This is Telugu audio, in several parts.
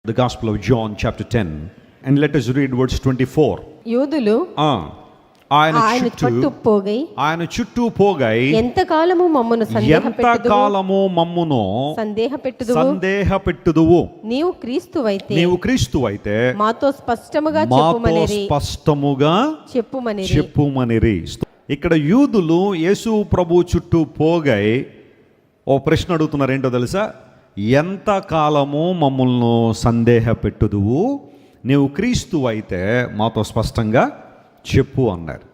The Gospel of John chapter 10 and let us read verse 24. యూదులు ఆయన చుట్టూ పోగై ఎంతకాలము మమ్మును సందేహపెట్టుదువు నీవు క్రీస్తువైతే మాతో స్పష్టముగా చెప్పుమనిరి. ఇక్కడ యూదులు యేసు ప్రభు చుట్టూ పోగై ఓ ప్రశ్న అడుగుతున్నారు. ఏంటో తెలుసా? ఎంతకాలము మమ్మల్ని సందేహపెట్టుదువు, నీవు క్రీస్తువైతే మాతో స్పష్టంగా చెప్పు అన్నారు.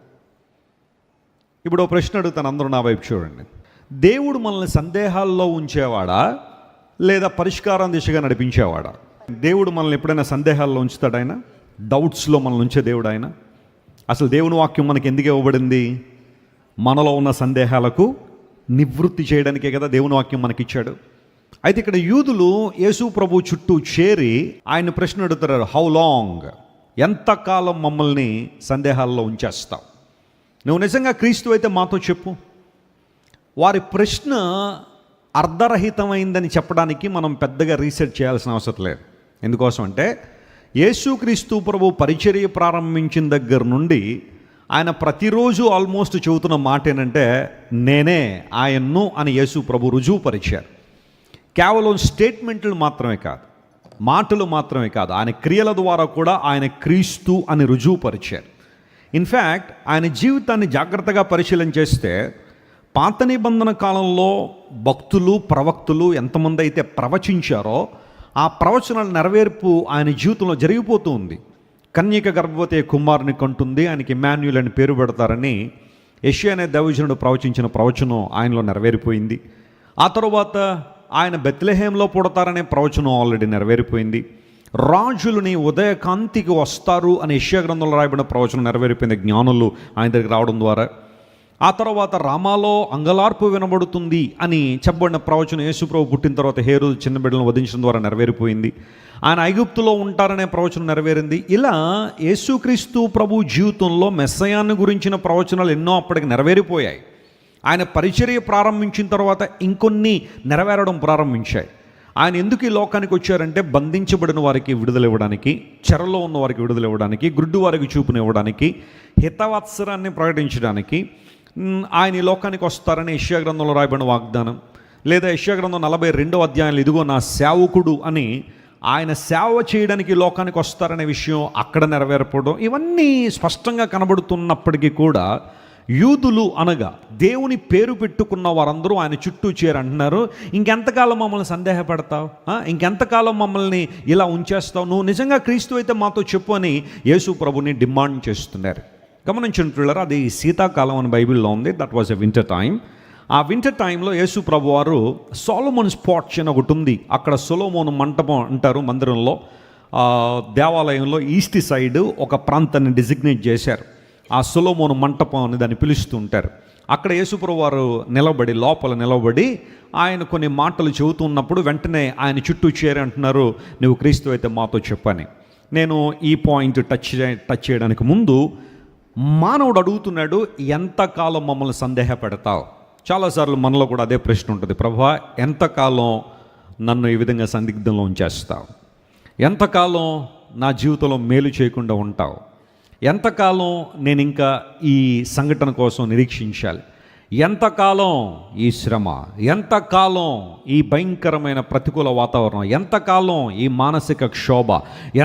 ఇప్పుడు ప్రశ్న అడుగుతాను, అందరూ నా వైపు చూడండి. దేవుడు మనల్ని సందేహాల్లో ఉంచేవాడా లేదా పరిష్కారం దిశగా నడిపించేవాడా? దేవుడు మనల్ని ఎప్పుడైనా సందేహాల్లో ఉంచుతాడు? ఆయన డౌట్స్లో మనల్ని ఉంచే దేవుడు ఆయన. అసలు దేవుని వాక్యం మనకి ఎందుకు ఇవ్వబడింది? మనలో ఉన్న సందేహాలకు నివృత్తి చేయడానికే కదా దేవుని వాక్యం మనకిచ్చాడు. అయితే ఇక్కడ యూదులు యేసు ప్రభు చుట్టూ చేరి ఆయన ప్రశ్న అడుగుతారు, హౌ లాంగ్, ఎంతకాలం మమ్మల్ని సందేహాల్లో ఉంచేస్తావు? నువ్వు నిజంగా క్రీస్తు అయితే మాతో చెప్పు. వారి ప్రశ్న అర్ధరహితమైందని చెప్పడానికి మనం పెద్దగా రీసెర్చ్ చేయాల్సిన అవసరం లేదు. ఎందుకోసం అంటే యేసుక్రీస్తు ప్రభు పరిచర్య ప్రారంభించిన దగ్గర నుండి ఆయన ప్రతిరోజు ఆల్మోస్ట్ చెబుతున్న మాట ఏంటంటే, నేనే ఆయన్ను అని యేసు ప్రభు రుజువుపరిచారు. కేవలం స్టేట్మెంట్లు మాత్రమే కాదు, మాటలు మాత్రమే కాదు, ఆయన క్రియల ద్వారా కూడా ఆయన క్రీస్తు అని రుజువుపరిచారు. ఇన్ఫ్యాక్ట్ ఆయన జీవితాన్ని జాగ్రత్తగా పరిశీలన చేస్తే పాత నిబంధన కాలంలో భక్తులు ప్రవక్తులు ఎంతమంది అయితే ప్రవచించారో ఆ ప్రవచనాల నెరవేర్పు ఆయన జీవితంలో జరిగిపోతూ ఉంది. కన్యక గర్భవతి కుమారుని కంటుంది, ఆయనకి ఇమ్మాన్యుయల్ అని పేరు పెడతారని యెషయా అనే దైవజనుడు ప్రవచించిన ప్రవచనం ఆయనలో నెరవేరిపోయింది. ఆ తరువాత ఆయన బెత్లెహేంలో పుడతారనే ప్రవచనం ఆల్రెడీ నెరవేరిపోయింది. రాజులని ఉదయకాంతికి వస్తారు అని యెషయా గ్రంథంలో రాయబడిన ప్రవచనం నెరవేరిపోయింది జ్ఞానులు ఆయన దగ్గరికి రావడం ద్వారా. ఆ తర్వాత రామాలో అంగలార్పు వినబడుతుంది అని చెప్పబడిన ప్రవచనం యేసుప్రభు పుట్టిన తర్వాత హేరోదు చిన్న బిడ్డలను వధించడం ద్వారా నెరవేరిపోయింది. ఆయన ఐగుప్తులో ఉంటారనే ప్రవచనం నెరవేరింది. ఇలా యేసుక్రీస్తు ప్రభు జీవితంలో మెస్సయాన్ని గురించిన ప్రవచనాలు ఎన్నో అప్పటికి నెరవేరిపోయాయి. ఆయన పరిచర్య ప్రారంభించిన తర్వాత ఇంకొన్ని నెరవేరడం ప్రారంభించాయి. ఆయన ఎందుకు ఈ లోకానికి వచ్చారంటే బంధించబడిన వారికి విడుదల ఇవ్వడానికి, చెరలో ఉన్న వారికి విడుదల ఇవ్వడానికి, గుడ్డు వారికి చూపునివ్వడానికి, హితవత్సరాన్ని ప్రకటించడానికి ఆయన ఈ లోకానికి వస్తారని యెషయా గ్రంథంలో రాయబడిన వాగ్దానం. లేదా యెషయా గ్రంథం 42వ అధ్యాయంలో ఇదిగో నా సేవకుడు అని ఆయన సేవ చేయడానికి లోకానికి వస్తారనే విషయం అక్కడ నెరవేరపడడం, ఇవన్నీ స్పష్టంగా కనబడుతున్నప్పటికీ కూడా యూదులు అనగా దేవుని పేరు పెట్టుకున్న వారందరూ ఆయన చుట్టూ చేరి అంటున్నారు, ఇంకెంతకాలం మమ్మల్ని సందేహపడతావు, ఇంకెంతకాలం మమ్మల్ని ఇలా ఉంచేస్తావు, నువ్వు నిజంగా క్రీస్తు అయితే మాతో చెప్పు అని యేసు ప్రభుని డిమాండ్ చేస్తున్నారు. గమనించినట్లుగా అది శీతాకాలం అని బైబిల్లో ఉంది. That was a winter time. ఆ వింటర్ టైంలో యేసు ప్రభు వారు సొలొమోన్ స్పాట్స్ అని ఒకటి ఉంది, అక్కడ సొలొమోన్ మంటపం అంటారు మందిరంలో, దేవాలయంలో ఈస్ట్ సైడ్ ఒక ప్రాంతాన్ని డిజిగ్నేట్ చేశారు. ఆ సొలొమోన్ మంటపం అని దాన్ని పిలుస్తూ ఉంటారు. అక్కడ యేసుప్రభు వారు లోపల నిలబడి ఆయన కొన్ని మాటలు చెబుతున్నప్పుడు వెంటనే ఆయన చుట్టూ చేరి అంటున్నారు, నువ్వు క్రీస్తు అయితే మాతో చెప్పని. నేను ఈ పాయింట్ టచ్ చేయడానికి ముందు మానవుడు అడుగుతున్నాడు, ఎంతకాలం మమ్మల్ని సందేహపెడతావు? చాలాసార్లు మనలో కూడా అదే ప్రశ్న ఉంటుంది, ప్రభువా ఎంతకాలం నన్ను ఈ విధంగా సందిగ్ధంలో ఉంచేస్తావు? ఎంతకాలం నా జీవితంలో మేలు చేయకుండా ఉంటావు? ఎంతకాలం నేను ఇంకా ఈ సంఘటన కోసం నిరీక్షించాలి? ఎంతకాలం ఈ శ్రమ? ఎంతకాలం ఈ భయంకరమైన ప్రతికూల వాతావరణం? ఎంతకాలం ఈ మానసిక క్షోభ?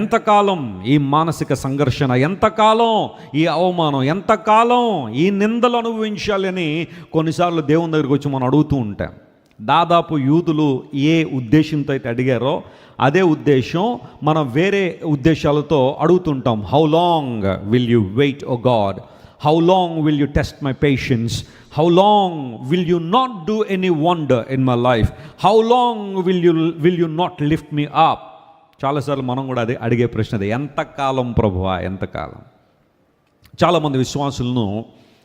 ఎంతకాలం ఈ మానసిక సంఘర్షణ? ఎంతకాలం ఈ అవమానం? ఎంతకాలం ఈ నిందలు అనుభవించాలి అని కొన్నిసార్లు దేవుని దగ్గరికి వచ్చి మనం అడుగుతూ ఉంటాం. దాదాపు యూదులు ఏ ఉద్దేశంతో అయితే అడిగారో అదే ఉద్దేశం మనం వేరే ఉద్దేశాలతో అడుగుతుంటాం. How long will you wait O God? How long will you test my patience? How long will you not do any wonder in my life? How long will you not lift me up? చాలాసార్లు మనం కూడా అదే అడిగే ప్రశ్న అదే, ఎంతకాలం ప్రభువా ఎంతకాలం? చాలామంది విశ్వాసులను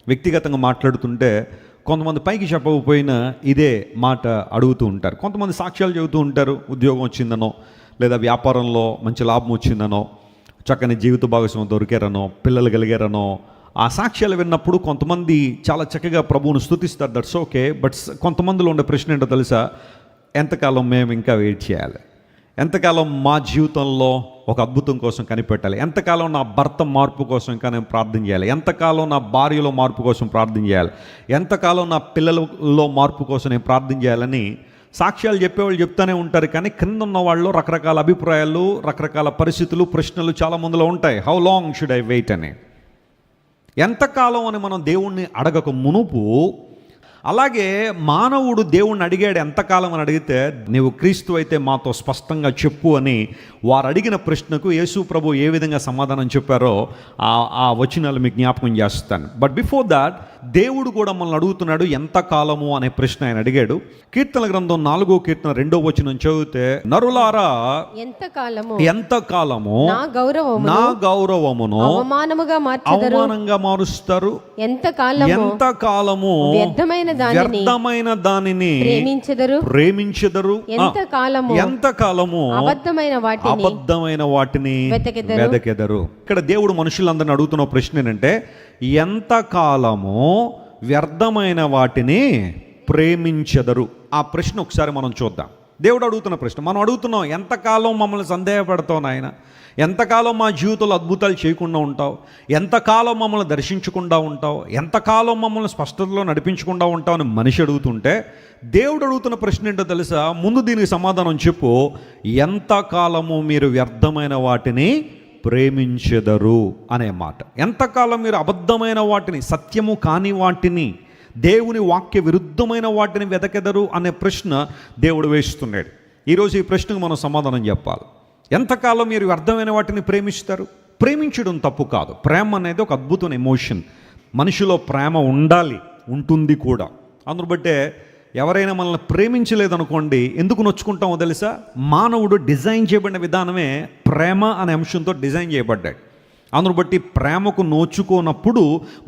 వ్యక్తిగతంగా మాట్లాడుతుంటే కొంతమంది పైకి చెప్పకపోయినా ఇదే మాట అడుగుతూ ఉంటారు. కొంతమంది సాక్ష్యాలు చెబుతూ ఉంటారు, ఉద్యోగం వచ్చిందనో, లేదా వ్యాపారంలో మంచి లాభం వచ్చిందనో, చక్కని జీవిత భాగస్వామి దొరికారనో, పిల్లలు కలిగారనో. ఆ సాక్ష్యాలు విన్నప్పుడు కొంతమంది చాలా చక్కగా ప్రభువును స్తుతిస్తారు, దట్స్ ఓకే. బట్ కొంతమందిలో ఉండే ప్రశ్న ఏంటో తెలుసా? ఎంతకాలం మేము ఇంకా వెయిట్ చేయాలి? ఎంతకాలం మా జీవితంలో ఒక అద్భుతం కోసం కనిపెట్టాలి, ఎంతకాలం నా భర్త మార్పు కోసం ఇంకా నేను ప్రార్థన చేయాలి, ఎంతకాలం నా భార్యలో మార్పు కోసం ప్రార్థన చేయాలి, ఎంతకాలం నా పిల్లలలో మార్పు కోసం నేను ప్రార్థన చేయాలని సాక్ష్యాలు చెప్పేవాళ్ళు చెప్తూనే ఉంటారు. కానీ క్రింద ఉన్న వాళ్ళు రకరకాల అభిప్రాయాలు, రకరకాల పరిస్థితులు, ప్రశ్నలు చాలా మందిలో ఉంటాయి. How long should I wait అని, ఎంతకాలం అని మనం దేవుణ్ణి అడగక మునుపు, అలాగే మానవుడు దేవుణ్ణి అడిగాడు ఎంతకాలం అని అడిగితే, నీవు క్రీస్తు అయితే మాతో స్పష్టంగా చెప్పు అని వారు అడిగిన ప్రశ్నకు యేసు ప్రభు ఏ విధంగా సమాధానం చెప్పారో ఆ వచనాలు మీకు జ్ఞాపకం చేస్తాను. బట్ బిఫోర్ దాట్ దేవుడు కూడా మనల్ని అడుగుతున్నాడు ఎంతకాలము అనే ప్రశ్న ఆయన అడిగాడు. కీర్తన గ్రంథం 4వ కీర్తన 2వ వచనం చదివితే, నరులారా ఎంతకాలము నా గౌరవమును అవమానంగా మారుస్తారు, ఎంతకాలము వ్యర్థమైన దానిని ప్రేమించెదరు, ఎంతకాలము అబద్ధమైన వాటిని వెదకెదరు. ఇక్కడ దేవుడు మనుషులందరిని అడుగుతున్న ప్రశ్న ఏంటంటే, ఎంతకాలము వ్యర్థమైన వాటిని ప్రేమించెదరు. ఆ ప్రశ్న ఒకసారి మనం చూద్దాం. దేవుడు అడుగుతున్న ప్రశ్న మనం అడుగుతున్నాం, ఎంతకాలం మమ్మల్ని సందేహపడతావు నాయన, ఎంతకాలం మా జీవితంలో అద్భుతాలు చేయకుండా ఉంటావు, ఎంతకాలం మమ్మల్ని దర్శించకుండా ఉంటావు, ఎంతకాలం మమ్మల్ని స్పష్టతలో నడిపించకుండా ఉంటావు అని మనిషి అడుగుతుంటే, దేవుడు అడుగుతున్న ప్రశ్న ఏంటో తెలుసా? ముందు దీనికి సమాధానం చెప్పు. ఎంతకాలము మీరు వ్యర్థమైన వాటిని ప్రేమించెదరు అనే మాట. ఎంతకాలం మీరు అబద్ధమైన వాటిని, సత్యము కాని వాటిని, దేవుని వాక్య విరుద్ధమైన వాటిని వెదకెదరు అనే ప్రశ్న దేవుడు వేస్తున్నాడు. ఈరోజు ఈ ప్రశ్నకు మనం సమాధానం చెప్పాలి. ఎంతకాలం మీరు వ్యర్థమైన వాటిని ప్రేమిస్తారు? ప్రేమించడం తప్పు కాదు. ప్రేమ అనేది ఒక అద్భుతమైన ఎమోషన్. మనిషిలో ప్రేమ ఉండాలి, ఉంటుంది కూడా. అందును బట్టే ఎవరైనా మనల్ని ప్రేమించలేదనుకోండి, ఎందుకు నొచ్చుకుంటామో తెలుసా? మానవుడు డిజైన్ చేయబడిన విధానమే ప్రేమ అనే అంశంతో డిజైన్ చేయబడ్డాడు. అందును బట్టి ప్రేమకు నోచుకోనప్పుడు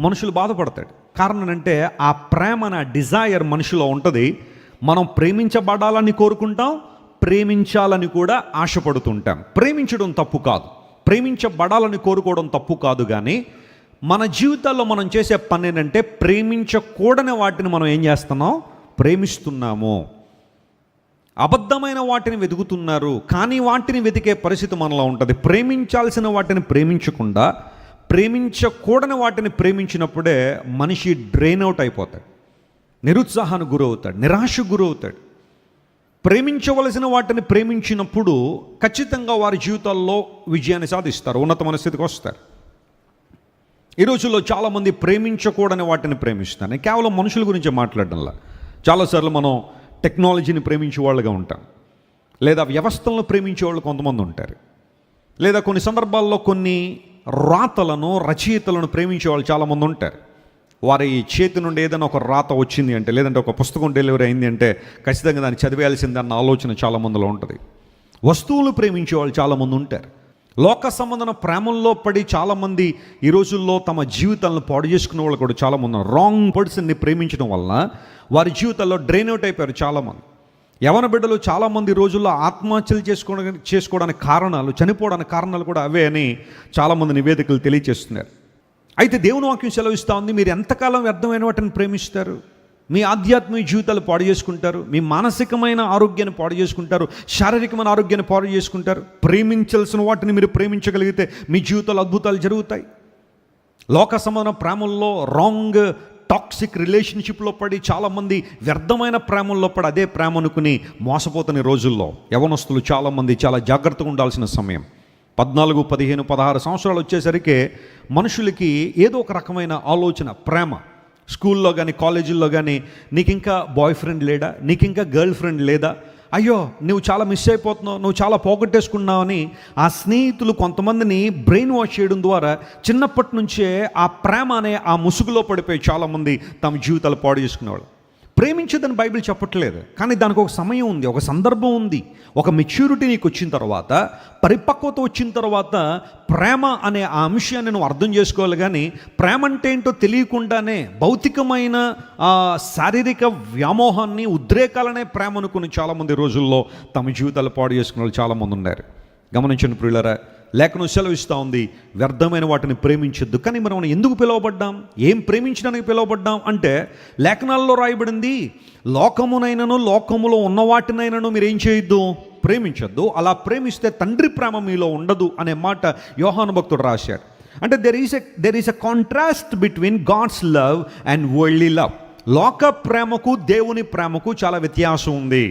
మనుషులు బాధపడతాడు. కారణం అంటే ఆ ప్రేమ అనే డిజైర్ మనిషిలో ఉంటుంది. మనం ప్రేమించబడాలని కోరుకుంటాం, ప్రేమించాలని కూడా ఆశపడుతుంటాం. ప్రేమించడం తప్పు కాదు, ప్రేమించబడాలని కోరుకోవడం తప్పు కాదు. కానీ మన జీవితాల్లో మనం చేసే పని ఏంటంటే, ప్రేమించకూడని వాటిని మనం ఏం చేస్తున్నాం? ప్రేమిస్తున్నాము. అబద్ధమైన వాటిని వెతుకుతున్నారు, కానీ వాటిని వెతికే పరిస్థితి మనలో ఉంటుంది. ప్రేమించాల్సిన వాటిని ప్రేమించకుండా ప్రేమించకూడని వాటిని ప్రేమించినప్పుడే మనిషి డ్రైన్ అవుట్ అయిపోతాడు, నిరుత్సాహానికి గురవుతాడు, నిరాశకు గురవుతాడు. ప్రేమించవలసిన వాటిని ప్రేమించినప్పుడు ఖచ్చితంగా వారి జీవితాల్లో విజయాన్ని సాధిస్తారు, ఉన్నతమైన స్థితికి వస్తారు. ఈ రోజుల్లో చాలామంది ప్రేమించకూడని వాటిని ప్రేమిస్తారు. నేను కేవలం మనుషుల గురించి మాట్లాడడంలా, చాలాసార్లు మనం టెక్నాలజీని ప్రేమించే వాళ్ళుగా ఉంటాం, లేదా వ్యవస్థలను ప్రేమించే వాళ్ళు కొంతమంది ఉంటారు, లేదా కొన్ని సందర్భాల్లో కొన్ని రాతలను, రచయితలను ప్రేమించే వాళ్ళు చాలామంది ఉంటారు. వారి చేతి నుండి ఏదైనా ఒక రాత వచ్చింది అంటే, లేదంటే ఒక పుస్తకం డెలివరీ అయింది అంటే ఖచ్చితంగా దాన్ని చదివేయాల్సింది అన్న ఆలోచన చాలామందిలో ఉంటుంది. వస్తువులు ప్రేమించే వాళ్ళు చాలామంది ఉంటారు. లోక సంబంధమైన ప్రేమల్లో పడి చాలామంది ఈ రోజుల్లో తమ జీవితాలను పాడు చేసుకునే వాళ్ళు కూడా చాలామంది ఉన్నారు. రాంగ్ పర్సన్ని ప్రేమించడం వలన వారి జీవితాల్లో డ్రైన్ అవుట్ అయిపోయారు చాలామంది. యవన బిడ్డలు చాలామంది రోజుల్లో ఆత్మహత్యలు చేసుకోవడానికి కారణాలు, చనిపోవడానికి కారణాలు కూడా అవే అని చాలామంది నివేదికలు తెలియజేస్తున్నారు. అయితే దేవుని వాక్యం సెలవిస్తూ ఉంది, మీరు ఎంతకాలం వ్యర్థమైన వాటిని ప్రేమిస్తారు? మీ ఆధ్యాత్మిక జీవితాలు పాడు చేసుకుంటారు, మీ మానసికమైన ఆరోగ్యాన్ని పాడు చేసుకుంటారు, శారీరకమైన ఆరోగ్యాన్ని పాడు చేసుకుంటారు. ప్రేమించాల్సిన వాటిని మీరు ప్రేమించగలిగితే మీ జీవితాలు అద్భుతాలు జరుగుతాయి. లోక సంబంధమైన ప్రేమల్లో, రాంగ్ టాక్సిక్ రిలేషన్షిప్లో పడి చాలామంది వ్యర్థమైన ప్రేమల్లో పడి అదే ప్రేమ అనుకుని మోసపోతున్న రోజుల్లో యవనస్తులు చాలామంది చాలా జాగ్రత్తగా ఉండాల్సిన సమయం. 14, 15, 16 సంవత్సరాలు వచ్చేసరికి మనుషులకి ఏదో ఒక రకమైన ఆలోచన, ప్రేమ. స్కూల్లో కానీ కాలేజీల్లో కానీ, నీకు ఇంకా బాయ్ ఫ్రెండ్ లేడా, నీకు ఇంకా గర్ల్ ఫ్రెండ్ లేదా, అయ్యో నువ్వు చాలా మిస్ అయిపోతున్నావు, నువ్వు చాలా పోగొట్టేసుకున్నావు అని ఆ స్నేహితులు కొంతమందిని బ్రెయిన్ వాష్ చేయడం ద్వారా చిన్నప్పటి నుంచే ఆ ప్రేమ అనే ఆ ముసుగులో పడిపోయి చాలామంది తమ జీవితాలు పాడు చేసుకునేవాళ్ళు. ప్రేమించదని బైబిల్ చెప్పట్లేదు, కానీ దానికి ఒక సమయం ఉంది, ఒక సందర్భం ఉంది. ఒక మెచ్యూరిటీ నీకు వచ్చిన తర్వాత, పరిపక్వత వచ్చిన తర్వాత ప్రేమ అనే ఆ అంశాన్ని నువ్వు అర్థం చేసుకోవాలి. కానీ ప్రేమ అంటే ఏంటో తెలియకుండానే భౌతికమైన శారీరక వ్యామోహాన్ని, ఉద్రేకాలనే ప్రేమ అనుకుని చాలామంది రోజుల్లో తమ జీవితాలు పాడు చేసుకునే వాళ్ళు చాలామంది ఉన్నారు. గమనించండి ప్రియులారా, లేఖనం సెలవిస్తూ ఉంది, వ్యర్థమైన వాటిని ప్రేమించొద్దు. కానీ మనం ఎందుకు పిలువబడ్డాం? ఏం ప్రేమించడానికి పిలువబడ్డాం అంటే, లేఖనాల్లో రాయబడింది, లోకమునైనను లోకములో ఉన్న వాటినైనను మీరు ఏం చేయొద్దు, ప్రేమించొద్దు. అలా ప్రేమిస్తే తండ్రి ప్రేమ మీలో ఉండదు అనే మాట యోహాను భక్తుడు రాశాడు. అంటే there is a contrast between God's love and worldly love. లోక ప్రేమకు దేవుని ప్రేమకు చాలా వ్యత్యాసం ఉంది.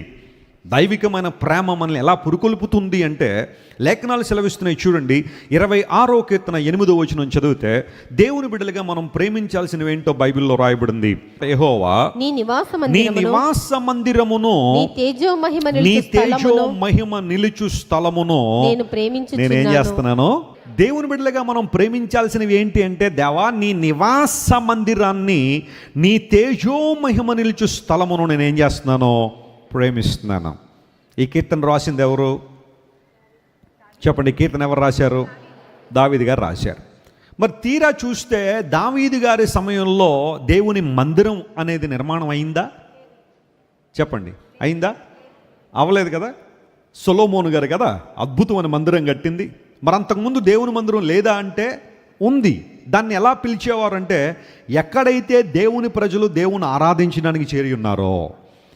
దైవికమైన ప్రేమ మనల్ని ఎలా పురుకొల్పుతుంది అంటే, లేఖనాలు సెలవిస్తున్నాయి చూడండి. 26వ కీర్తన 8వ వచనం చదివితే, దేవుని బిడ్డలుగా మనం ప్రేమించాల్సినవి ఏంటో బైబిల్లో రాయబడింది. యెహోవా నీ నివాస మందిరమును నీ తేజో మహిమ నిలుచు స్థలమును నేనేం చేస్తున్నాను? దేవుని బిడ్డలుగా మనం ప్రేమించాల్సినవి ఏంటి అంటే, దేవా నీ నివాస మందిరాన్ని, నీ తేజో మహిమ నిలుచు స్థలమును నేనేం చేస్తున్నాను? ప్రేమిస్తున్నాను. ఈ కీర్తన రాసింది ఎవరు చెప్పండి? కీర్తన ఎవరు రాశారు? దావీదు గారు రాశారు. మరి తీరా చూస్తే దావీదు గారి సమయంలో దేవుని మందిరం అనేది నిర్మాణం అయిందా? చెప్పండి, అయిందా? అవ్వలేదు కదా. సొలొమోను గారు కదా అద్భుతమైన మందిరం కట్టింది. మరి అంతకుముందు దేవుని మందిరం లేదా అంటే ఉంది. దాన్ని ఎలా పిలిచేవారంటే, ఎక్కడైతే దేవుని ప్రజలు దేవుని ఆరాధించడానికి చేరి ఉన్నారో,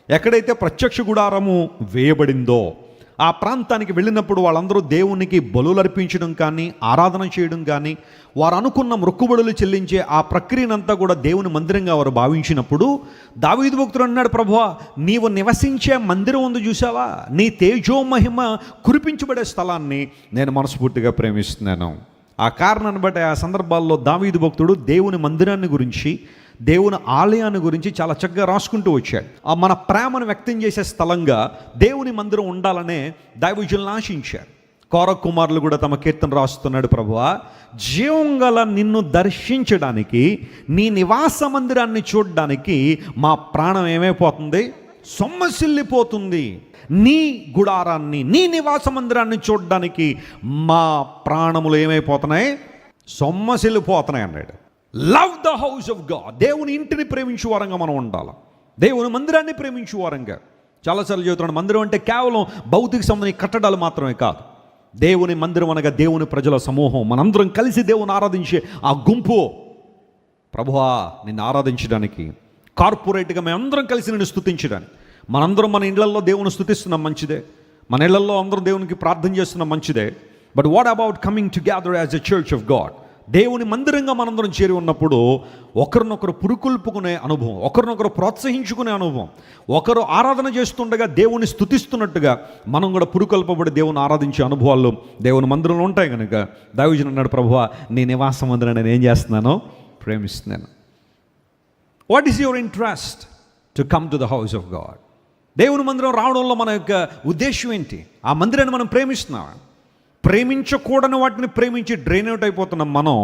ఎక్కడైతే ప్రత్యక్ష గుడారము వేయబడిందో, ఆ ప్రాంతానికి వెళ్ళినప్పుడు వాళ్ళందరూ దేవునికి బలులు అర్పించడం కానీ, ఆరాధన చేయడం కానీ, వారు అనుకున్న మొక్కుబడులు చెల్లించే ఆ ప్రక్రియనంతా కూడా దేవుని మందిరంగా వారు భావించినప్పుడు, దావీదు భక్తుడు అన్నాడు, ప్రభువా నీవు నివసించే మందిరం ఉంది చూసావా, నీ తేజో మహిమ కురిపించబడే స్థలాన్ని నేను మనస్ఫూర్తిగా ప్రేమిస్తున్నాను. ఆ కారణాన్ని బట్టి ఆ సందర్భాల్లో దావీదు భక్తుడు దేవుని మందిరాన్ని గురించి, దేవుని ఆలయాన్ని గురించి చాలా చక్కగా రాసుకుంటూ వచ్చాడు. ఆ మన ప్రేమను వ్యక్తం చేసే స్థలంగా దేవుని మందిరం ఉండాలనే దైవజనులు ఆశించారు. కోరహు కుమారులు కూడా తమ కీర్తన రాస్తున్నాడు, ప్రభువా జీవం గల నిన్ను దర్శించడానికి, నీ నివాస మందిరాన్ని చూడడానికి మా ప్రాణం ఏమైపోతుంది? సొమ్మసిల్లిపోతుంది. నీ గుడారాన్ని, నీ నివాస మందిరాన్ని చూడడానికి మా ప్రాణములు ఏమైపోతున్నాయి? సొమ్మసిల్లిపోతున్నాయి అన్నాడు. Love the house of God. దేవుని ఇంటిని ప్రేమించే వారంగా మనం ఉండాలి. దేవుని మందిరాన్ని ప్రేమించే వారంగా. చాలాసార్లు చెబుతున్నాడు, మందిరం అంటే కేవలం భౌతిక సంబంధించిన కట్టడాలు మాత్రమే కాదు. దేవుని మందిరం అనగా దేవుని ప్రజల సమూహం, మనందరం కలిసి దేవుని ఆరాధించే ఆ గుంపు. ప్రభువా నిన్ను ఆరాధించడానికి, కార్పొరేట్గా మేమందరం కలిసి నిన్ను స్తుతించడానికి. మనందరం మన ఇళ్లలో దేవుని స్తుతిస్తున్నాం, మంచిదే. మన ఇళ్లలో అందరం దేవునికి ప్రార్థన చేస్తున్నాం, మంచిదే. But what about coming together as a church of God? దేవుని మందిరంగా మనందరం చేరి ఉన్నప్పుడు ఒకరినొకరు పురుకొల్పుకునే అనుభవం, ఒకరినొకరు ప్రోత్సహించుకునే అనుభవం, ఒకరు ఆరాధన చేస్తుండగా దేవుని స్తుతిస్తున్నట్టుగా మనం కూడా పురుకొల్పబడి దేవుని ఆరాధించే అనుభవాలు దేవుని మందిరంలో ఉంటాయి. కనుక దైవజనుడు అన్నాడు, ప్రభువా నీ నివాస మందిరాన్ని నేను ఏం చేస్తున్నాను? ప్రేమిస్తున్నాను. What is your interest to come to the house of God? దేవుని మందిరం రావడంలో మన యొక్క ఉద్దేశం ఏంటి? ఆ మందిరాన్ని మనం ప్రేమిస్తున్నామా? ప్రేమించకూడని వాటిని ప్రేమించి డ్రైన్ అవుట్ అయిపోతున్నాం. మనం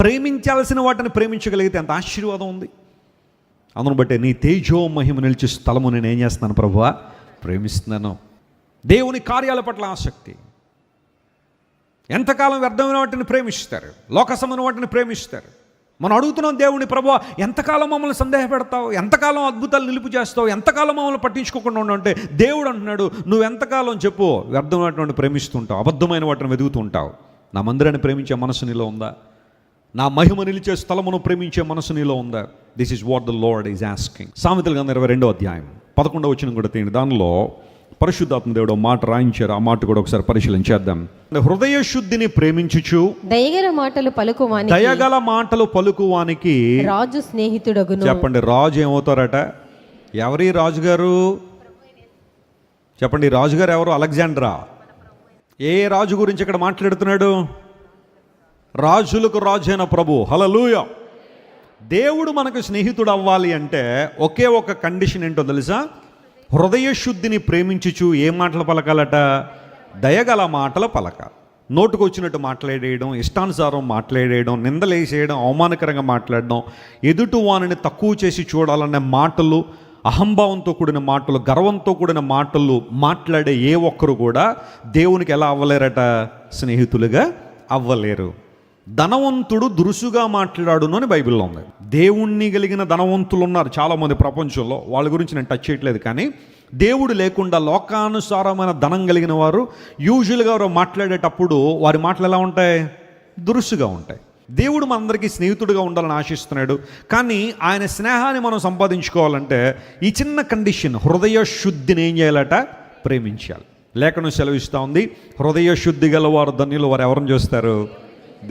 ప్రేమించాల్సిన వాటిని ప్రేమించగలిగితే ఎంత ఆశీర్వాదం ఉంది. అందును బట్టే నీ తేజో మహిమ నిలిచే స్థలము నేను ఏం చేస్తున్నాను? ప్రభువా ప్రేమిస్తున్నాను. దేవుని కార్యాల పట్ల ఆసక్తి. ఎంతకాలం వ్యర్థమైన వాటిని ప్రేమిస్తారు, లోక సంబంధమైన వాటిని ప్రేమిస్తారు. మనం అడుగుతున్నాం దేవుని, ప్రభువా ఎంతకాలం మమ్మల్ని సందేహపెడతావు, ఎంతకాలం అద్భుతాలు నిలుపు చేస్తావు, ఎంతకాలం మమ్మల్ని పట్టించుకోకుండా ఉంటే, దేవుడు అంటున్నాడు నువ్వు ఎంతకాలం చెప్పు వ్యర్థమైనటువంటి ప్రేమిస్తుంటావు, అబద్ధమైన వాటిని వెతుకుతుంటావు. నా మందిరాన్ని ప్రేమించే మనసు నీలో ఉందా? నా మహిమ నిలిచే స్థలమును ప్రేమించే మనసు నీలో ఉందా? This is what the lord is asking. సామెతల గ్రంథం 22వ అధ్యాయం 11వ వచనం కూడా తీయండి. దానిలో పరిశుద్ధాత్మ దేవుడు మాట రాయించారు. ఆ మాట కూడా ఒకసారి పరిశీలించేద్దాం. హృదయ శుద్ధిని ప్రేమించుచు దయగల మాటలు పలుకువానికి రాజు స్నేహితుడగును. చెప్పండి, రాజు ఏమవుతారట? ఎవరి రాజుగారు? చెప్పండి, రాజుగారు ఎవరు? అలెగ్జాండరా. ఏ రాజు గురించి ఇక్కడ మాట్లాడుతున్నాడు? రాజులకు రాజు అయిన ప్రభు. హల్లెలూయా. దేవుడు మనకు స్నేహితుడు అవ్వాలి అంటే ఒకే ఒక కండిషన్ ఏంటో తెలుసా? హృదయ శుద్ధిని ప్రేమించుచు ఏ మాటలు పలకాలట? దయగల మాటలు పలకాలి. నోటుకు వచ్చినట్టు మాట్లాడేయడం, ఇష్టానుసారం మాట్లాడేయడం, నిందలేసేయడం, అవమానకరంగా మాట్లాడడం, ఎదుటి వానిని తక్కువ చేసి చూడాలనే మాటలు, అహంభావంతో కూడిన మాటలు, గర్వంతో కూడిన మాటలు మాట్లాడే ఏ ఒక్కరు కూడా దేవునికి ఎలా అవ్వలేరట? స్నేహితులుగా అవ్వలేరు. ధనవంతుడు దురుసుగా మాట్లాడును అని బైబిల్లో ఉంది. దేవుణ్ణి కలిగిన ధనవంతులు ఉన్నారు చాలామంది ప్రపంచంలో, వాళ్ళ గురించి నేను టచ్ చేయట్లేదు. కానీ దేవుడు లేకుండా లోకానుసారమైన ధనం కలిగిన వారు యూజువల్గా వారు మాట్లాడేటప్పుడు వారి మాటలు ఎలా ఉంటాయి? దురుసుగా ఉంటాయి. దేవుడు మనందరికీ స్నేహితుడిగా ఉండాలని ఆశిస్తున్నాడు. కానీ ఆయన స్నేహాన్ని మనం సంపాదించుకోవాలంటే ఈ చిన్న కండిషన్, హృదయ శుద్ధిని ఏం చేయాలట? ప్రేమించాలి. లేఖనం సెలవిస్తూ ఉంది, హృదయ శుద్ధి గల వారు ధన్యులు, వారు ఎవరిని చూస్తారు?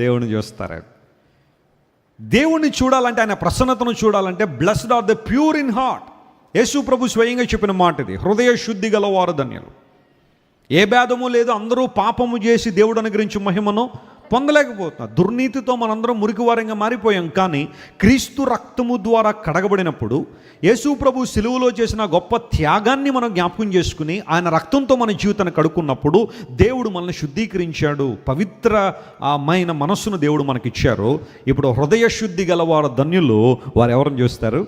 దేవుని చూస్తారు. దేవుణ్ణి చూడాలంటే, ఆయన ప్రసన్నతను చూడాలంటే blessed are the pure in heart. Yesu ప్రభు స్వయంగా చెప్పిన మాట ఇది, హృదయ శుద్ధి గల వారు ధన్యులు. ఏ భేదము లేదు, అందరూ పాపము చేసి దేవుడు అనుగ్రహించి మహిమను పొందలేకపోతున్నారు. దుర్నీతితో మనందరం మురికివారంగా మారిపోయాం. కానీ క్రీస్తు రక్తము ద్వారా కడగబడినప్పుడు, యేసు ప్రభు సిలువలో చేసిన గొప్ప త్యాగాన్ని మనం జ్ఞాపకం చేసుకుని ఆయన రక్తంతో మన జీవితాన్ని కడుక్కున్నప్పుడు దేవుడు మనల్ని శుద్ధీకరించాడు. పవిత్రమైన మనస్సును దేవుడు మనకిచ్చారు. ఇప్పుడు హృదయ శుద్ధి గలవారు ధన్యులు, వారు ఎవరిని చూస్తారు?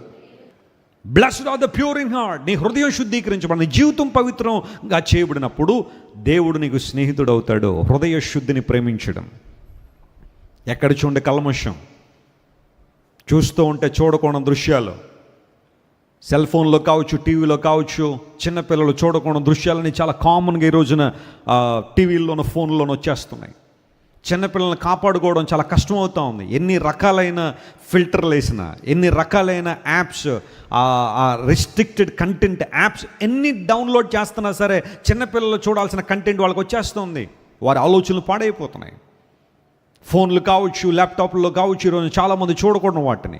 Blessed are the pure in heart. నీ హృదయం శుద్ధీకరించబడి నీ జీవితం పవిత్రంగా చేయబడినప్పుడు దేవుడు నీకు స్నేహితుడు అవుతాడు. హృదయ శుద్ధిని ప్రేమించడం. ఎక్కడ చూడండి కల్మషం, చూస్తూ ఉంటే చూడకూడని దృశ్యాలు, సెల్ ఫోన్లో కావచ్చు, టీవీలో కావచ్చు, చిన్నపిల్లలు చూడకూడని దృశ్యాలని చాలా కామన్గా ఈ రోజున టీవీల్లోనూ ఫోన్లోనూ వచ్చేస్తున్నాయి. చిన్నపిల్లల్ని కాపాడుకోవడం చాలా కష్టం అవుతూ ఉంది. ఎన్ని రకాలైన ఫిల్టర్లు వేసినా, ఎన్ని రకాలైన యాప్స్, రెస్ట్రిక్టెడ్ కంటెంట్ యాప్స్ ఎన్ని డౌన్లోడ్ చేస్తున్నా సరే చిన్నపిల్లలు చూడాల్సిన కంటెంట్ వాళ్ళకి వచ్చేస్తుంది. వారి ఆలోచనలు పాడైపోతున్నాయి. ఫోన్లు కావచ్చు, ల్యాప్టాప్లో కావచ్చు, ఈరోజు చాలామంది చూడకూడదు వాటిని.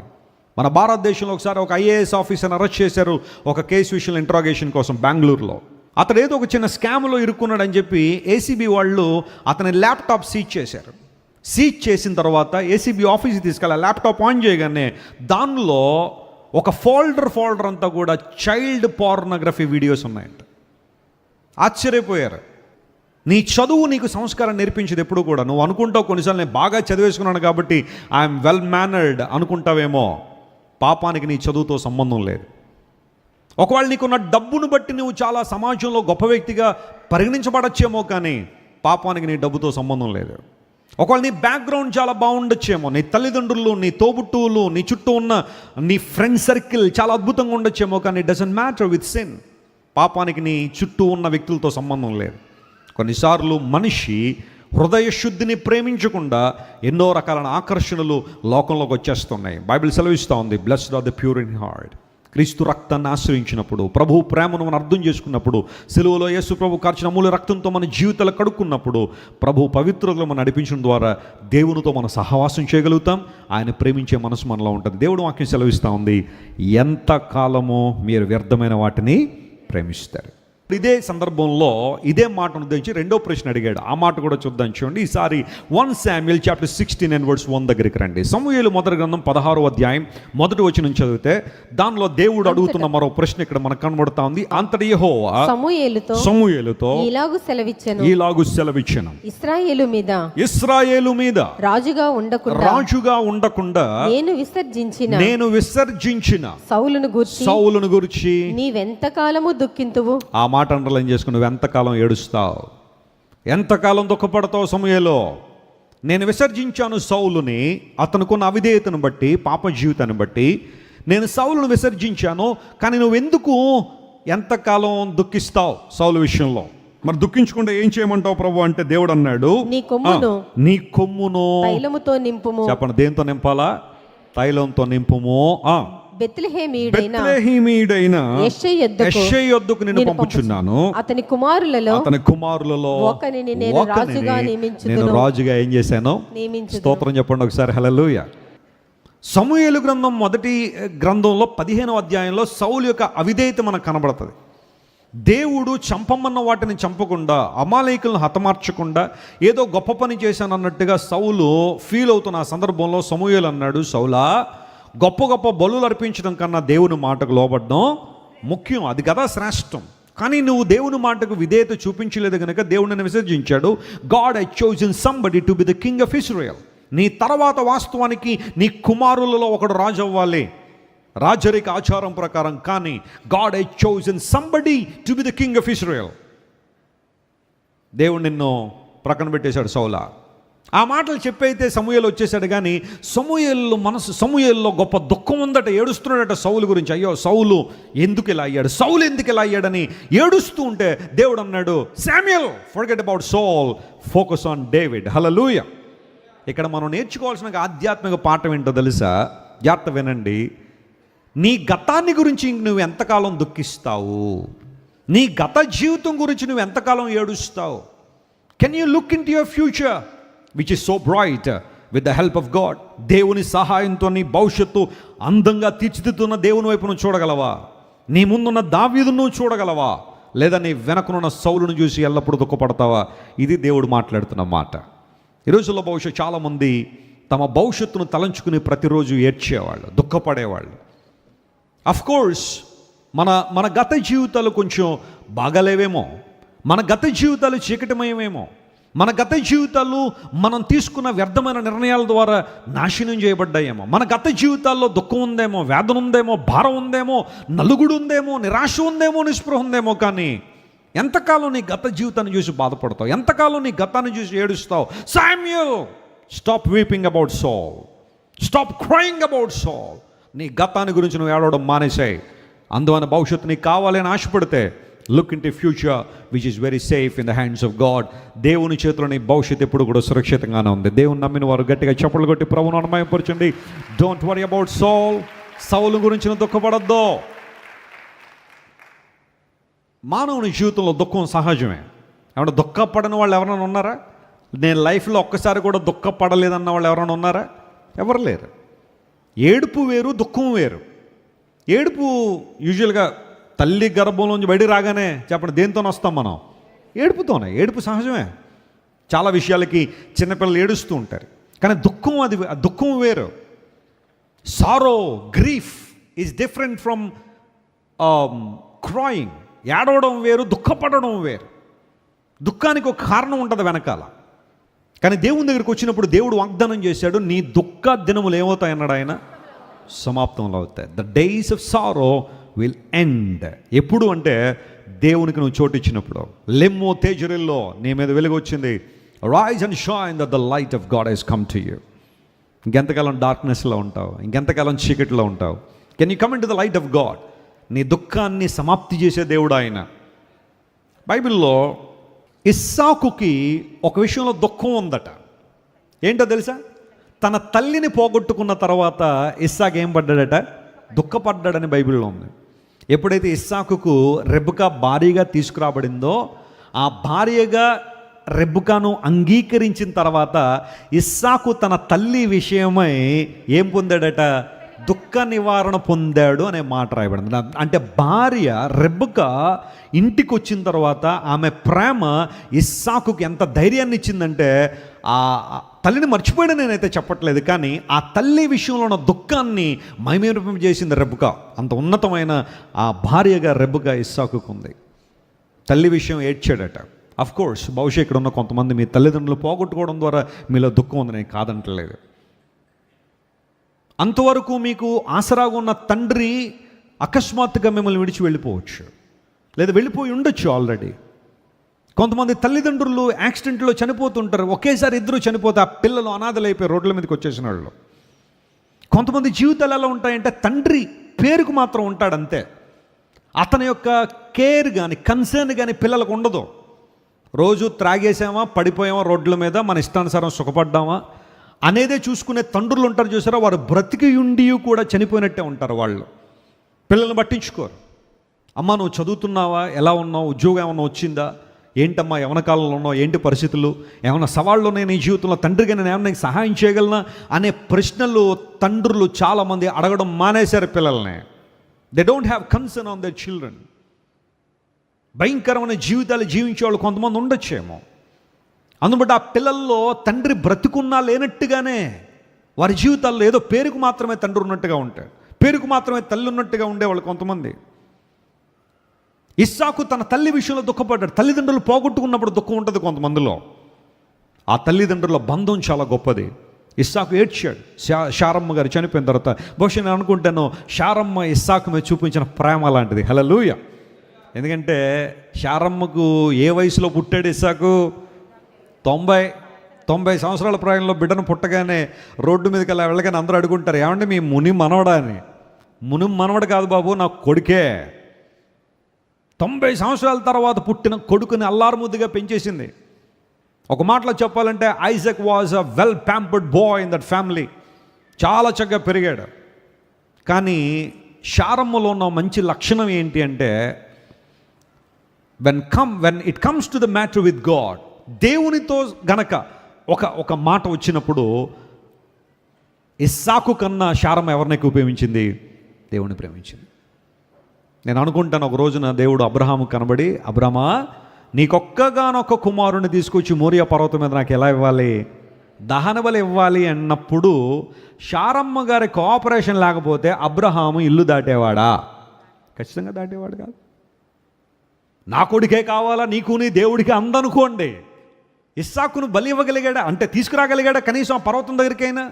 మన భారతదేశంలో ఒకసారి ఒక ఐఏఎస్ ఆఫీసర్ని అరెస్ట్ చేశారు ఒక కేసు విషయంలో ఇంట్రాగేషన్ కోసం బెంగళూరులో. అతడు ఏదో ఒక చిన్న స్కామ్లో ఇరుక్కున్నాడని చెప్పి ఏసీబీ వాళ్ళు అతని ల్యాప్టాప్ సీజ్ చేశారు. సీజ్ చేసిన తర్వాత ఏసీబీ ఆఫీస్కి తీసుకెళ్ళి ల్యాప్టాప్ ఆన్ చేయగానే దానిలో ఒక ఫోల్డర్ అంతా కూడా చైల్డ్ పోర్నోగ్రఫీ వీడియోస్ ఉన్నాయంట. ఆశ్చర్యపోయారు. నీ చదువు నీకు సంస్కారం నేర్పించేది ఎప్పుడు కూడా. నువ్వు అనుకుంటావు కొన్నిసార్లు నేను బాగా చదివేసుకున్నాను కాబట్టి ఐఎమ్ వెల్ మేనర్డ్ అనుకుంటావేమో. పాపానికి నీ చదువుతో సంబంధం లేదు. ఒకవేళ నీకున్న డబ్బును బట్టి నువ్వు చాలా సమాజంలో గొప్ప వ్యక్తిగా పరిగణించబడచ్చేమో, కానీ పాపానికి నీ డబ్బుతో సంబంధం లేదు. ఒకవేళ నీ బ్యాక్గ్రౌండ్ చాలా బాగుండొచ్చేమో, నీ తల్లిదండ్రులు, నీ తోబుట్టువులు, నీ చుట్టూ ఉన్న నీ ఫ్రెండ్ సర్కిల్ చాలా అద్భుతంగా ఉండొచ్చేమో, కానీ it doesn't matter with sin. పాపానికి నీ చుట్టూ ఉన్న వ్యక్తులతో సంబంధం లేదు. కొన్నిసార్లు మనిషి హృదయ శుద్ధిని ప్రేమించకుండా ఎన్నో రకాలైన ఆకర్షణలు లోకంలోకి వచ్చేస్తున్నాయి. బైబిల్ సెలవిస్తూ ఉంది, blessed are the pure in heart. క్రీస్తు రక్తాన్ని ఆశ్రయించినప్పుడు, ప్రభు ప్రేమను మనం అర్థం చేసుకున్నప్పుడు, సిలువలో యేసు ప్రభు కార్చిన అమూల్య రక్తంతో మన జీవితాలు కడుక్కున్నప్పుడు, ప్రభు పవిత్రతలో మనం నడిపించడం ద్వారా దేవునితో మనం సహవాసం చేయగలుగుతాం. ఆయన ప్రేమించే మనసు మనలో ఉంటుంది. దేవుడు వాక్యం సెలవిస్తూ ఉంది, ఎంత కాలమో మీరు వ్యర్థమైన వాటిని ప్రేమిస్తారు. ఇదే సందర్భంలో ఇదే మాటను ఉద్దేశించి రెండో ప్రశ్న అడిగాడు. ఆ మాట కూడా చూద్దాం. చూడండి, ఈసారి 1 Samuel chapter 16:1 దగ్గరికి రండి. సమూయేలు మొదటి గ్రంథం 16వ అధ్యాయం 1వ వచనం చదివితే దానిలో దేవుడు అడుగుతున్న మరో ప్రశ్న ఇక్కడ మనకు కనబడుతా ఉంది. అంతటి యెహోవా సమూయేలుతో ఇలాగు సెలవిచ్చెను, ఇశ్రాయేలు మీద రాజుగా ఉండకుండా నేను విసర్జించిన సౌలును గురించి నీవెంతకాలము దుఃఖింతువు. ఆ మాట అండర్లైన్ చేసుకుని, నువ్వు ఎంతకాలం ఏడుస్తావు, ఎంతకాలం దుఃఖపడతావు సమయంలో. నేను విసర్జించాను సౌలుని, అతనుకున్న అవిధేయతను బట్టి, పాప జీవితాన్ని బట్టి నేను సౌలును విసర్జించాను. కానీ నువ్వు ఎందుకు ఎంతకాలం దుఃఖిస్తావు సౌలు విషయంలో? మరి దుఃఖించకుండా ఏం చేయమంటావు ప్రభు అంటే, దేవుడు అన్నాడు, నీ కొమ్మును తైలముతో నింపుము. చెప్పండి, దేంతో నింపాలా? తైలంతో నింపుము. బెత్లెహేమీయుడైన యెష్షయి యొద్దకు నిన్ను పంపుచున్నాను. అతని కుమారులలో ఒకనిని నేను రాజుగా ఏం చేశాను? స్తోత్రం చెప్పండి ఒకసారి, హల్లెలూయా. సమూయేలు గ్రంథం మొదటి గ్రంథంలో 15వ అధ్యాయంలో సౌలు యొక్క అవిధేయత మనకు కనబడుతుంది. దేవుడు చంపమన్న వాటిని చంపకుండా, అమాలేకులను హతమార్చకుండా ఏదో గొప్ప పని చేశాను అన్నట్టుగా సౌలు ఫీల్ అవుతున్న ఆ సందర్భంలో సమూయేలు అన్నాడు, సౌలా, గొప్ప గొప్ప బలులు అర్పించడం కన్నా దేవుని మాటకు లోబడడం ముఖ్యం, అది కదా శ్రేష్టం. కానీ నువ్వు దేవుని మాటకు విధేయత చూపించలేదు కనుక దేవుడిని విసర్జించాడు. God has chosen somebody to be the king of Israel. నీ తర్వాత వాస్తవానికి నీ కుమారులలో ఒకడు రాజు అవ్వాలి, రాజరిక ఆచారం ప్రకారం. కానీ God has chosen somebody to be the king of Israel. దేవుడు నిన్ను ప్రక్కన పెట్టేశాడు సౌలా. ఆ మాటలు చెప్పైతే సమూయేలు వచ్చేసాడు, కానీ సమూయేల్లో గొప్ప దుఃఖం ఉందట, ఏడుస్తున్నాడట సౌలు గురించి. అయ్యో సౌలు ఎందుకు ఇలా అయ్యాడని ఏడుస్తూ ఉంటే దేవుడు అన్నాడు, Samuel forget about Saul, focus on David. Hallelujah. ఇక్కడ మనం నేర్చుకోవాల్సిన ఆధ్యాత్మిక పాఠం ఏంటో తెలుసా? జాగ్రత్త వినండి. నీ గతాన్ని గురించి నువ్వు ఎంతకాలం దుఃఖిస్తావు? నీ గత జీవితం గురించి నువ్వు ఎంతకాలం ఏడుస్తావు? Can you look into your future which is so bright with the help of God? దేవుని సహాయంతో నీ భవిష్యత్తు అందంగా తీర్చిదిద్దుతున్న దేవుని వైపు నువ్వు చూడగలవా? నీ ముందున్న దావీదును నువ్వు చూడగలవా? లేదా నీ వెనకనున్న సౌలును చూసి ఎల్లప్పుడూ దుఃఖపడతావా? ఇది దేవుడు మాట్లాడుతున్న మాట. ఈ రోజుల్లో బహుశా చాలామంది తమ భవిష్యత్తును తలంచుకుని ప్రతిరోజు ఏడ్చేవాళ్ళు, దుఃఖపడేవాళ్ళు. అఫ్కోర్స్ మన గత జీవితాలు కొంచెం బాగాలేవేమో, మన గత జీవితాలు చీకటిమయమేమో, మన గత జీవితాలు మనం తీసుకున్న వ్యర్థమైన నిర్ణయాల ద్వారా నాశనం చేయబడ్డాయేమో, మన గత జీవితాల్లో దుఃఖం ఉందేమో, వేదన ఉందేమో, భారం ఉందేమో, నలుగుడు ఉందేమో, నిరాశ ఉందేమో, నిస్పృహ ఉందేమో. కానీ ఎంతకాలం నీ గత జీవితాన్ని చూసి బాధపడతావు? ఎంతకాలం నీ గతాన్ని చూసి ఏడుస్తావు? Samuel, stop weeping about Saul, stop crying about Saul. నీ గతాన్ని గురించి నువ్వు ఏడవడం మానేసాయి. అందువల్ల భవిష్యత్తు నీకు కావాలని ఆశపడితే look into future which is very safe in the hands of God. దేవుని చేతిలో నీ భవిష్యత్తు ఎప్పుడు కూడా సురక్షితంగానే ఉంది. దేవుని నమ్మిన వారు గట్టిగా చప్పట్లు కొట్టి ప్రభువును అనుమయపరచండి. Don't worry about Saul. సౌలు గురించి నువ్వు దుఃఖపడద్దు. మానవుని జీవితంలో దుఃఖం సహజమే. ఏమన్నా దుఃఖపడని వాళ్ళు ఎవరైనా ఉన్నారా? నేను లైఫ్లో ఒక్కసారి కూడా దుఃఖపడలేదన్న వాళ్ళు ఎవరైనా ఉన్నారా? ఎవరు లేరు. ఏడుపు వేరు, దుఃఖం వేరు. ఏడుపు యూజువల్గా తల్లి గర్భంలోంచి బయట రాగానే చెప్పండి దేనితో వస్తాం మనం? ఏడుపుతోనే. ఏడుపు సహజమే. చాలా విషయాలకి చిన్నపిల్లలు ఏడుస్తూ ఉంటారు. కానీ దుఃఖం, అది దుఃఖం వేరు. Sorrow, grief is different from crying. ఏడవడం వేరు, దుఃఖపడడం వేరు. దుఃఖానికి ఒక కారణం ఉంటుంది వెనకాల. కానీ దేవుని దగ్గరికి వచ్చినప్పుడు దేవుడు వాగ్దానం చేశాడు, నీ దుఃఖ దినములు ఏమవుతాయి అన్నాడు ఆయన? సమాప్తంలో అవుతాయి. The days of sorrow will end. ఎప్పుడు అంటే దేవునికి నువ్వు చోటు ఇచ్చినప్పుడు. లెమ్మో తేజరిల్లో నీ మీద వెలుగు వచ్చింది. Rise and shine that the light of God has come to you. ఇంకెంతకాలం డార్క్నెస్లో ఉంటావు? ఇంకెంతకాలం చీకటిలో ఉంటావు? Can you come into the light of God? నీ దుఃఖాన్ని సమాప్తి చేసే దేవుడు ఆయన. బైబిల్లో ఇస్సాకుకి ఒక విషయంలో దుఃఖం ఉందట. ఏంటో తెలుసా? తన తల్లిని పోగొట్టుకున్న తర్వాత ఇస్సాకు ఏం పడ్డాడట? దుఃఖపడ్డాడని బైబిల్లో ఉంది. ఎప్పుడైతే ఇస్సాకుకు రెబెకా భార్యగా తీసుకురాబడిందో, ఆ భార్యగా రెబెకాను అంగీకరించిన తర్వాత ఇస్సాకు తన తల్లి విషయమై ఏం పొందాడట? దుఃఖ నివారణ పొందాడు అనే మాట రాయబడింది. అంటే భార్య రెబెకా ఇంటికి వచ్చిన తర్వాత ఆమె ప్రేమ ఇస్సాకుకి ఎంత ధైర్యాన్ని ఇచ్చిందంటే, ఆ తల్లిని మర్చిపోయాడు నేనైతే చెప్పట్లేదు, కానీ ఆ తల్లి విషయంలో ఉన్న దుఃఖాన్ని మైమేరపం చేసింది రెబెకా. అంత ఉన్నతమైన ఆ భార్యగా రెబెకా ఇస్సాకుకు ఉంది. తల్లి విషయం ఏడ్చాడట. అఫ్కోర్స్ బహుశా ఇక్కడ ఉన్న కొంతమంది మీ తల్లిదండ్రులు పోగొట్టుకోవడం ద్వారా మీలో దుఃఖం ఉంది, నేను కాదంటలేదు. అంతవరకు మీకు ఆసరాగా ఉన్న తండ్రి అకస్మాత్తుగా మిమ్మల్ని విడిచి వెళ్ళిపోవచ్చు, లేదా వెళ్ళిపోయి ఉండొచ్చు ఆల్రెడీ. కొంతమంది తల్లిదండ్రులు యాక్సిడెంట్లో చనిపోతుంటారు. ఒకేసారి ఇద్దరు చనిపోతే ఆ పిల్లలు అనాథలైపోయి రోడ్ల మీదకి వచ్చేసిన వాళ్ళు. కొంతమంది జీవితాలు ఎలా ఉంటాయంటే తండ్రి పేరుకు మాత్రం ఉంటాడు అంతే. అతని యొక్క కేర్ కానీ కన్సర్న్ కానీ పిల్లలకు ఉండదు. రోజు త్రాగేసామా, పడిపోయామా రోడ్ల మీద, మన ఇష్టానుసారం సుఖపడ్డామా అనేదే చూసుకునే తండ్రులు ఉంటారు చూసారా, వారు బ్రతికి ఉండి కూడా చనిపోయినట్టే ఉంటారు. వాళ్ళు పిల్లల్ని పట్టించుకోరు. అమ్మ నువ్వు చదువుతున్నావా, ఎలా ఉన్నావు, ఉద్యోగం ఏమన్నా వచ్చిందా, ఏంటమ్మా యవన కాలంలో ఉన్నావు, ఏంటి పరిస్థితులు, ఏమైనా సవాళ్ళు ఉన్నాయి నీ జీవితంలో, తండ్రిగా నేను ఏమన్నా నీకు సహాయం చేయగలనా అనే ప్రశ్నలు తండ్రులు చాలామంది అడగడం మానేశారు పిల్లల్ని. They don't have concern on their children. భయంకరమైన జీవితాలు జీవించే వాళ్ళు కొంతమంది ఉండొచ్చేమో. అందుబట్టి ఆ పిల్లల్లో తండ్రి బ్రతుకున్నా లేనట్టుగానే వారి జీవితాల్లో ఏదో పేరుకు మాత్రమే తండ్రి ఉన్నట్టుగా ఉంటాడు, పేరుకు మాత్రమే తల్లి ఉన్నట్టుగా ఉండేవాళ్ళు కొంతమంది. ఇస్సాకు తన తల్లి విషయంలో దుఃఖపడ్డాడు. తల్లిదండ్రులు పోగొట్టుకున్నప్పుడు దుఃఖం ఉంటుంది కొంతమందిలో. ఆ తల్లిదండ్రుల బంధం చాలా గొప్పది. ఇస్సాకు ఏడ్చాడు. శారమ్మ గారు చనిపోయిన తర్వాత బహుశా నేను అనుకుంటాను శారమ్మ ఇస్సాకు మీద చూపించిన ప్రేమ లాంటిది. హల్లెలూయా. ఎందుకంటే శారమ్మకు ఏ వయసులో పుట్టాడు ఇస్సాకు? 90 సంవత్సరాల ప్రాయంలో బిడ్డను పుట్టగానే రోడ్డు మీదకి అలా వెళ్ళగానే అందరూ అడుగుంటారు, ఏమంటే మీ ముని మనవడా అని. ముని మనవడు కాదు బాబు, నా కొడుకే. 90 సంవత్సరాల తర్వాత పుట్టిన కొడుకుని అల్లారుముద్దుగా పెంచేసింది. ఒక మాటలో చెప్పాలంటే Isaac was a well pampered boy in that family. చాలా చక్కగా పెరిగాడు. కానీ శారమ్మలో ఉన్న మంచి లక్షణం ఏంటి అంటే, when it comes to the matter with God, దేవునితో గనక ఒక మాట వచ్చినప్పుడు ఇస్సాకు కన్నా శారమ్మ ఎవరిని ఎక్కువ ప్రేమించింది? దేవుని ప్రేమించింది. నేను అనుకుంటాను, ఒక రోజున దేవుడు అబ్రహాము కనబడి, అబ్రహమా, నీకొక్కగానొక్క కుమారుని తీసుకొచ్చి మోరియా పర్వతం మీద నాకు ఎలా ఇవ్వాలి? దహన బలి ఇవ్వాలి అన్నప్పుడు శారమ్మ గారి కోఆపరేషన్ లేకపోతే అబ్రహాము ఇల్లు దాటేవాడా? ఖచ్చితంగా దాటేవాడు కాదు. నా కొడుకే కావాలా నీకు నీ దేవుడికి అందనుకోండి. ఇస్సాకును బలి ఇవ్వగలిగాడా? అంటే తీసుకురాగలిగాడా కనీసం ఆ పర్వతం దగ్గరికైనా?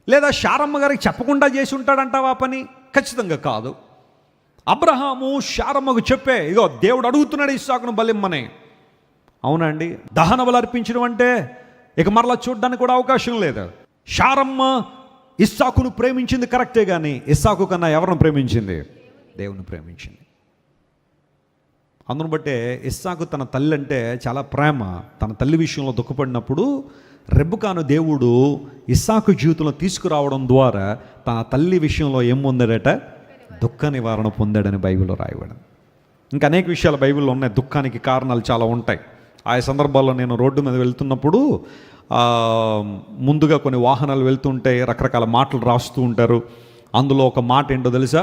లేదా శారమ్మ గారికి చెప్పకుండా చేసి ఉంటాడంటావా పని? ఖచ్చితంగా కాదు. అబ్రహాము శారమ్మకు చెప్పే, ఇగో దేవుడు అడుగుతున్నాడు ఇస్సాకును బలిమ్మని. అవునా అండి? దహన బలి అర్పించడం అంటే ఇక మరలా చూడడానికి కూడా అవకాశం లేదు. శారమ్మ ఇస్సాకును ప్రేమించింది కరెక్టే, కానీ ఇస్సాకు కన్నా ఎవరిని ప్రేమించింది? దేవుని ప్రేమించింది. అందును బట్టే ఇస్సాకు తన తల్లి అంటే చాలా ప్రేమ. తన తల్లి విషయంలో దుఃఖపడినప్పుడు రెబెకాను దేవుడు ఇస్సాకు జీవితంలో తీసుకురావడం ద్వారా తన తల్లి విషయంలో ఏం పొందాడట? దుఃఖ నివారణ పొందాడని బైబిల్లో రాయబడింది. ఇంకా అనేక విషయాలు బైబిల్లో ఉన్నాయి. దుఃఖానికి కారణాలు చాలా ఉంటాయి. ఆ సందర్భాల్లో నేను రోడ్డు మీద వెళ్తున్నప్పుడు ముందుగా కొన్ని వాహనాలు వెళ్తుంటాయి, రకరకాల మాటలు రాస్తూ ఉంటారు. అందులో ఒక మాట ఏంటో తెలుసా?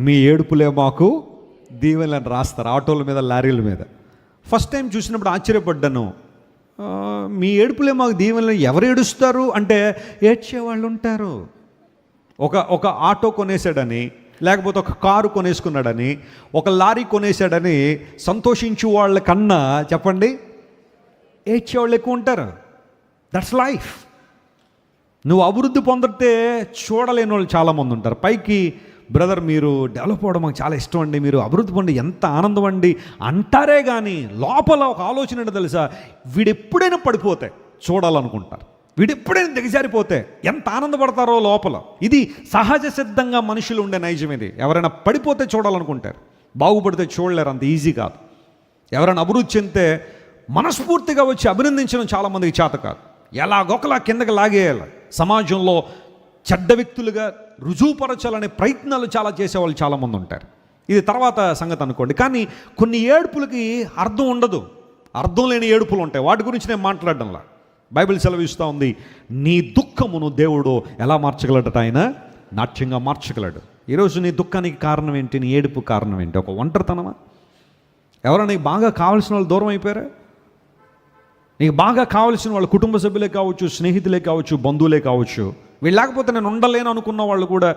మీ ఏడుపులే మాకు దీవెనలని రాస్తారు ఆటోల మీద, లారీల మీద. ఫస్ట్ టైం చూసినప్పుడు ఆశ్చర్యపడ్డాను. మీ ఏడుపులే మాకు దీవెనలని ఎవరు ఏడుస్తారు అంటే ఏడ్చేవాళ్ళు ఉంటారు. ఒక ఆటో కొనేసాడని, లేకపోతే ఒక కారు కొనేసుకున్నాడని, ఒక లారీ కొనేసాడని సంతోషించే వాళ్ళ కన్నా చెప్పండి ఏడ్చేవాళ్ళు ఎక్కువ ఉంటారు. That's life. నువ్వు అభివృద్ధి పొందితే చూడలేని వాళ్ళు చాలామంది ఉంటారు. పైకి బ్రదర్ మీరు డెవలప్ అవ్వడం మాకు చాలా ఇష్టం అండి, మీరు అభివృద్ధి పొంది ఎంత ఆనందం అండి అంటారే కానీ లోపల ఒక ఆలోచన ఏంటో తెలుసా? వీడెప్పుడైనా పడిపోతే చూడాలనుకుంటారు, వీడెప్పుడైనా దిగజారిపోతే ఎంత ఆనందపడతారో లోపల. ఇది సహజ సిద్ధంగా మనుషులు ఉండే నైజం ఇది. ఎవరైనా పడిపోతే చూడాలనుకుంటారు, బాగుపడితే చూడలేరు, అంత ఈజీ కాదు. ఎవరైనా అభివృద్ధి చెందితే మనస్ఫూర్తిగా వచ్చి అభినందించడం చాలామందికి చేత కాదు. ఎలాగొకలా కిందకి లాగేయాలి. సమాజంలో చెడ్డ వ్యక్తులుగా రుజువుపరచాలనే ప్రయత్నాలు చాలా చేసేవాళ్ళు చాలామంది ఉంటారు. ఇది తర్వాత సంగతి అనుకోండి. కానీ కొన్ని ఏడుపులకి అర్థం ఉండదు, అర్థం లేని ఏడుపులు ఉంటాయి. వాటి గురించి నేను మాట్లాడడంలా. బైబిల్ సెలవిస్తూ ఉంది, నీ దుఃఖమును దేవుడు ఎలా మార్చగలడట? ఆయన నాట్యంగా మార్చగలడు. ఈరోజు నీ దుఃఖానికి కారణం ఏంటి? నీ ఏడుపు కారణం ఏంటి? ఒక ఒంటరితనమా? ఎవరైనా నీకు బాగా కావాల్సిన వాళ్ళు దూరం అయిపోయారా? నీకు బాగా కావాల్సిన వాళ్ళు కుటుంబ సభ్యులే కావచ్చు, స్నేహితులే కావచ్చు, బంధువులే కావచ్చు. వీళ్ళు లేకపోతే నేను ఉండలేను అనుకున్న వాళ్ళు కూడా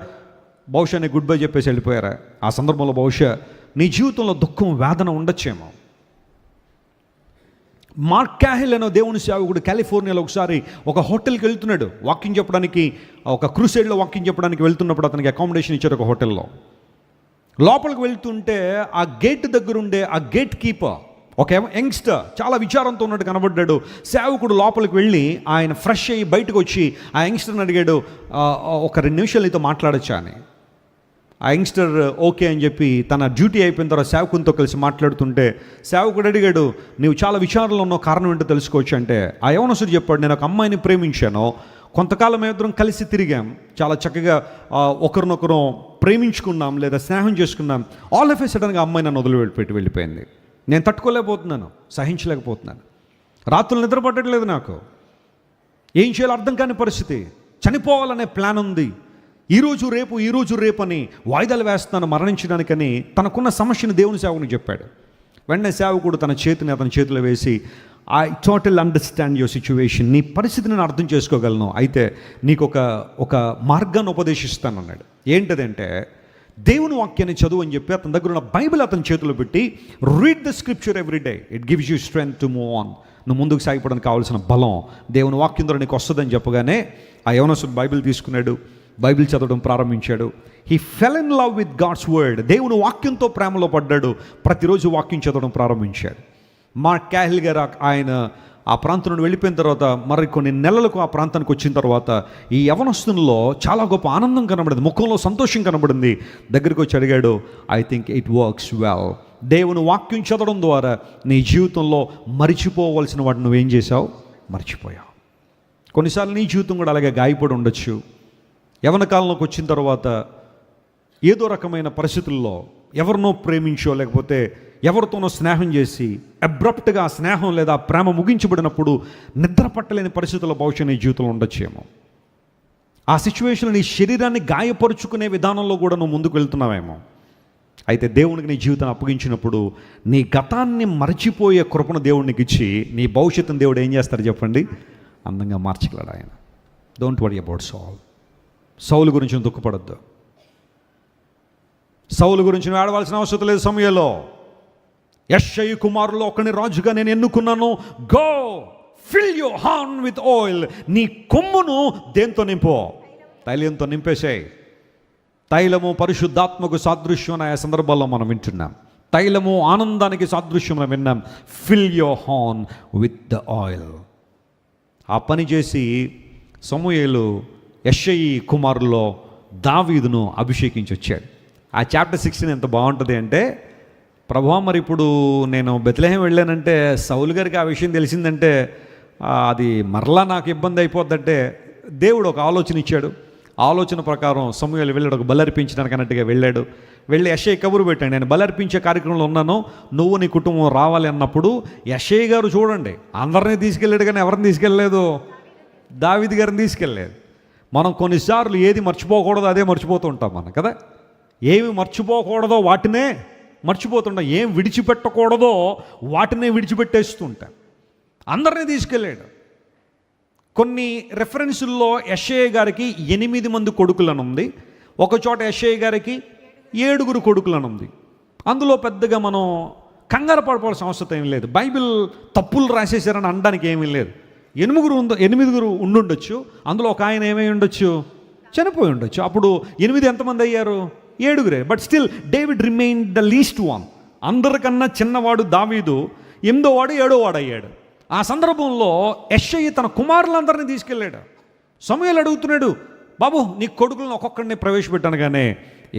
బహుశా నీ గుడ్ బై చెప్పేసి వెళ్ళిపోయారా? ఆ సందర్భంలో బహుశా నీ జీవితంలో దుఃఖం, వేదన ఉండొచ్చేమో. మార్క్ క్యాహిల్ అనే దేవుని సేవకుడు కాలిఫోర్నియాలో ఒకసారి ఒక హోటల్కి వెళ్తున్నాడు వాకింగ్ చెప్పడానికి. ఒక క్రూసైడ్లో వాకింగ్ చెప్పడానికి వెళ్తున్నప్పుడు అతనికి అకామిడేషన్ ఇచ్చారు ఒక హోటల్లో. లోపలికి వెళ్తుంటే ఆ గేట్ దగ్గర ఉండే ఆ గేట్ కీపర్ ఒక యంగ్స్టర్ చాలా విచారంతో ఉన్నట్టు కనబడ్డాడు. సేవకుడు లోపలికి వెళ్ళి ఆయన ఫ్రెష్ అయ్యి బయటకు వచ్చి ఆ యంగ్స్టర్ని అడిగాడు, ఒక 2 నిమిషాలు అయితే మాట్లాడచ్చా అని. ఆ యంగ్స్టర్ ఓకే అని చెప్పి తన డ్యూటీ అయిపోయిన తర్వాత సేవకునితో కలిసి మాట్లాడుతుంటే సేవకుడు అడిగాడు, నీవు చాలా విచారంలో ఉన్న కారణం ఏంటో తెలుసుకోవచ్చు అంటే ఆ యవనస్తుడు చెప్పాడు, నేను ఒక అమ్మాయిని ప్రేమించాను, కొంతకాలం ఇద్దరం కలిసి తిరిగాం, చాలా చక్కగా ఒకరినొకరు ప్రేమించుకున్నాం లేదా స్నేహం చేసుకున్నాం. ఆల్ ఆఫ్ ఏ సడన్గా అమ్మాయి నన్ను వదిలిపెట్టి వెళ్ళిపోయింది. నేను తట్టుకోలేకపోతున్నాను, సహించలేకపోతున్నాను, రాత్రులు నిద్ర పట్టట్లేదు, నాకు ఏం చేయాలో అర్థం కాని పరిస్థితి, చనిపోవాలనే ప్లాన్ ఉంది, ఈరోజు రేపు అని వాయిదాలు వేస్తున్నాను మరణించడానికని తనకున్న సమస్యను దేవుని సేవకునికి చెప్పాడు. వెంటనే సేవకుడు తన చేతిని అతని చేతిలో వేసి, I total understand your situation, నీ పరిస్థితిని నేను అర్థం చేసుకోగలను, అయితే నీకు ఒక మార్గాన్ని ఉపదేశిస్తాను అన్నాడు. ఏంటదంటే దేవుని వాక్యాన్ని చదువు అని చెప్పి అతని దగ్గర ఉన్న బైబిల్ అతని చేతిలో పెట్టి, read the scripture every day, it gives you strength to move on, నువ్వు ముందుకు సాగిపోవడానికి కావాల్సిన బలం దేవుని వాక్యం ద్వారా నీకు వస్తుందని చెప్పగానే ఆ యవనస్తుడు బైబిల్ తీసుకున్నాడు, బైబిల్ చదవడం ప్రారంభించాడు. He fell in love with God's word, దేవుని వాక్యంతో ప్రేమలో పడ్డాడు. ప్రతిరోజు వాక్యం చదవడం ప్రారంభించాడు. మార్క్ క్యాహిల్ గారు ఆయన ఆ ప్రాంతం నుండి వెళ్ళిపోయిన తర్వాత మరి కొన్ని నెలలకు ఆ ప్రాంతానికి వచ్చిన తర్వాత ఈ యవనస్తునిలో చాలా గొప్ప ఆనందం కనబడింది, ముఖంలో సంతోషం కనబడింది. దగ్గరికి వచ్చి అడిగాడు, I think it works well. దేవుని వాక్యం చదవడం ద్వారా నీ జీవితంలో మరిచిపోవలసిన వాటిని నువ్వేం చేసావు? మర్చిపోయావు. కొన్నిసార్లు నీ జీవితం కూడా అలాగే గాయపడి ఉండొచ్చు. యవన కాలంలోకి వచ్చిన తర్వాత ఏదో రకమైన పరిస్థితుల్లో ఎవరినో ప్రేమించో లేకపోతే ఎవరితోనో స్నేహం చేసి అబ్రప్ట్గా ఆ స్నేహం లేదా ఆ ప్రేమ ముగించబడినప్పుడు నిద్ర పట్టలేని పరిస్థితుల్లో బహుశా నీ జీవితంలో ఉండొచ్చేమో. ఆ సిచ్యువేషన్లో నీ శరీరాన్ని గాయపరుచుకునే విధానంలో కూడా నువ్వు ముందుకు వెళ్తున్నావేమో. అయితే దేవునికి నీ జీవితాన్ని అప్పగించినప్పుడు నీ గతాన్ని మర్చిపోయే కృపను దేవునికి ఇచ్చి నీ భవిష్యత్తును దేవుడు ఏం చేస్తారు చెప్పండి? అందంగా మార్చగలడు ఆయన. డోంట్ వరీ అబౌట్ సౌలు గురించి దుఃఖపడద్దు. సౌలు గురించి నువ్వు ఆడవలసిన అవసరం లేదు. సమయంలో యెష్షయి కుమారులో ఒకని రాజుగా నేను ఎన్నుకున్నాను. Go fill your horn with oil. నీ కొమ్మును దేంతో నింపో? తైలంతో నింపేసేయి. తైలము పరిశుద్ధాత్మకు సాదృశ్యం ఆయా సందర్భాల్లో మనం వింటున్నాం. తైలము ఆనందానికి సాదృశ్యం మనం విన్నాం. Fill your horn with the oil. ఆ పని చేసి సమూయేలు యెష్షయి కుమారులో దావీదును అభిషేకించి వచ్చాడు. ఆ చాప్టర్ 16 ఎంత బాగుంటుంది అంటే, ప్రభువా మరి ఇప్పుడు నేను బెత్లెహేం వెళ్ళానంటే సౌలు గారికి ఆ విషయం తెలిసిందంటే అది మరలా నాకు ఇబ్బంది అయిపోద్దంటే దేవుడు ఒక ఆలోచన ఇచ్చాడు. ఆలోచన ప్రకారం సమూయేలు వెళ్ళాడు, ఒక బలర్పించడానికి అన్నట్టుగా వెళ్ళాడు. వెళ్ళి యెష్షయి కబురు పెట్టాడు, నేను బలర్పించే కార్యక్రమంలో ఉన్నాను, నువ్వు నీ కుటుంబం రావాలి అన్నప్పుడు యెష్షయి గారు చూడండి అందరినీ తీసుకెళ్ళాడు కానీ ఎవరిని తీసుకెళ్ళలేదు? దావీదు గారిని తీసుకెళ్ళలేదు. మనం కొన్నిసార్లు ఏది మర్చిపోకూడదో అదే మర్చిపోతూ ఉంటాం మనం కదా. ఏమి మర్చిపోకూడదో వాటినే మర్చిపోతుంటాం, ఏం విడిచిపెట్టకూడదో వాటినే విడిచిపెట్టేస్తుంటాం. అందరినీ తీసుకెళ్ళాడు. కొన్ని రెఫరెన్సుల్లో యెష్షయి గారికి 8 మంది కొడుకులను ఉంది, ఒక చోట యెష్షయి గారికి 7 కొడుకులను ఉంది. అందులో పెద్దగా మనం కంగారు పడిపోవాల్సిన అవసరం ఏం లేదు. బైబిల్ తప్పులు రాసేసారని అనడానికి ఏమీ లేదు. 8 ఉండుండొచ్చు, అందులో ఒక ఆయన ఏమై ఉండొచ్చు? చనిపోయి ఉండొచ్చు. అప్పుడు 8 ఎంతమంది అయ్యారు? 7. But still David remain the least one. అందరికన్నా చిన్నవాడు దావీదు, 8వ వాడు 7వ వాడు అయ్యాడు. ఆ సందర్భంలో యెష్షయి తన కుమారులందరినీ తీసుకెళ్ళాడు. సమూయేలు అడుగుతున్నాడు, బాబు నీ కొడుకులను ఒక్కొక్కడిని ప్రవేశపెట్టాను. కానీ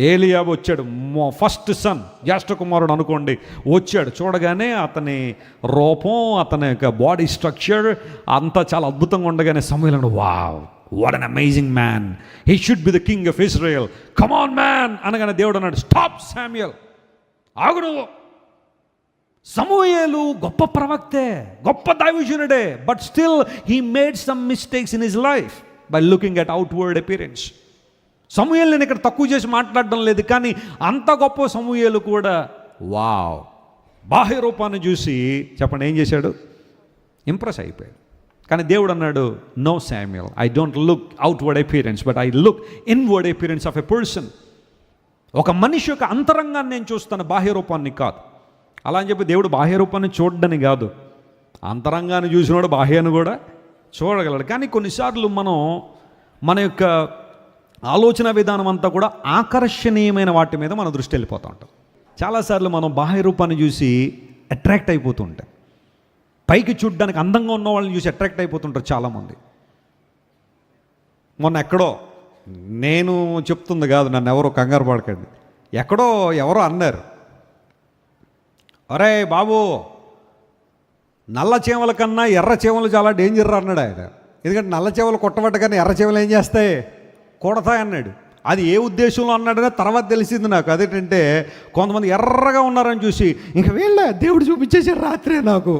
ఏలియాబు వచ్చాడు, ఫస్ట్ సన్, జ్యేష్ఠ కుమారుడు అనుకోండి, వచ్చాడు. చూడగానే అతని రూపం, అతని యొక్క బాడీ స్ట్రక్చర్ అంతా చాలా అద్భుతంగా ఉండగానే సమూయేలు అన్నాడు, wow what an amazing man, he should be the king of Israel, come on man అనగానే దేవుడు అన్నాడు, స్టాప్ శామ్యూయల్, ఆగు నువ్వు. సమూయేలు గొప్ప ప్రవక్తే, గొప్ప దైవజనుడే, but still he made some mistakes in his life by looking at outward appearance. సమూయేలు నేను ఇక్కడ తక్కువ చేసి మాట్లాడడం లేదు, కానీ అంత గొప్ప సమూయేలు కూడా వావ్ బాహ్య రూపాన్ని చూసి చెప్పండి ఏం చేశాడు? ఇంప్రెస్ అయిపోయాడు. కానీ దేవుడు అన్నాడు, no Samuel, I don't look outward appearance but I look inward appearance of a person. ఒక మనిషి యొక్క అంతరంగాన్ని నేను చూస్తాను, బాహ్య రూపాన్ని కాదు. అలా అని చెప్పి దేవుడు బాహ్య రూపాన్ని చూడడని కాదు, అంతరంగాన్ని చూసినోడు బాహ్యాన్ని కూడా చూడగలడు. కానీ కొన్నిసార్లు మనం మన యొక్క ఆలోచన విధానం అంతా కూడా ఆకర్షణీయమైన వాటి మీద మన దృష్టి వెళ్ళిపోతూ ఉంటాం. చాలాసార్లు మనం బాహ్య రూపాన్ని చూసి అట్రాక్ట్ అయిపోతూ ఉంటాం. పైకి చూడడానికి అందంగా ఉన్న వాళ్ళని చూసి అట్రాక్ట్ అయిపోతుంటారు చాలామంది. మొన్న ఎక్కడో, నేను చెప్తుంది కాదు, నన్ను ఎవరో కంగారు పడకండి, ఎక్కడో ఎవరో అన్నారు, అరే బాబు నల్ల చీమల కన్నా ఎర్ర చీమలు చాలా డేంజర్ అన్నాడు ఆయన. ఎందుకంటే నల్ల చీమలు కొట్టబట్ట కానీ ఎర్ర చీమలు ఏం చేస్తాయి? కొడతాయి అన్నాడు. అది ఏ ఉద్దేశంలో అన్నాడనే తర్వాత తెలిసింది నాకు. అదేంటంటే కొంతమంది ఎర్రగా ఉన్నారని చూసి ఇంకా వీళ్ళ దేవుడు చూపించేసాడు రాత్రే నాకు.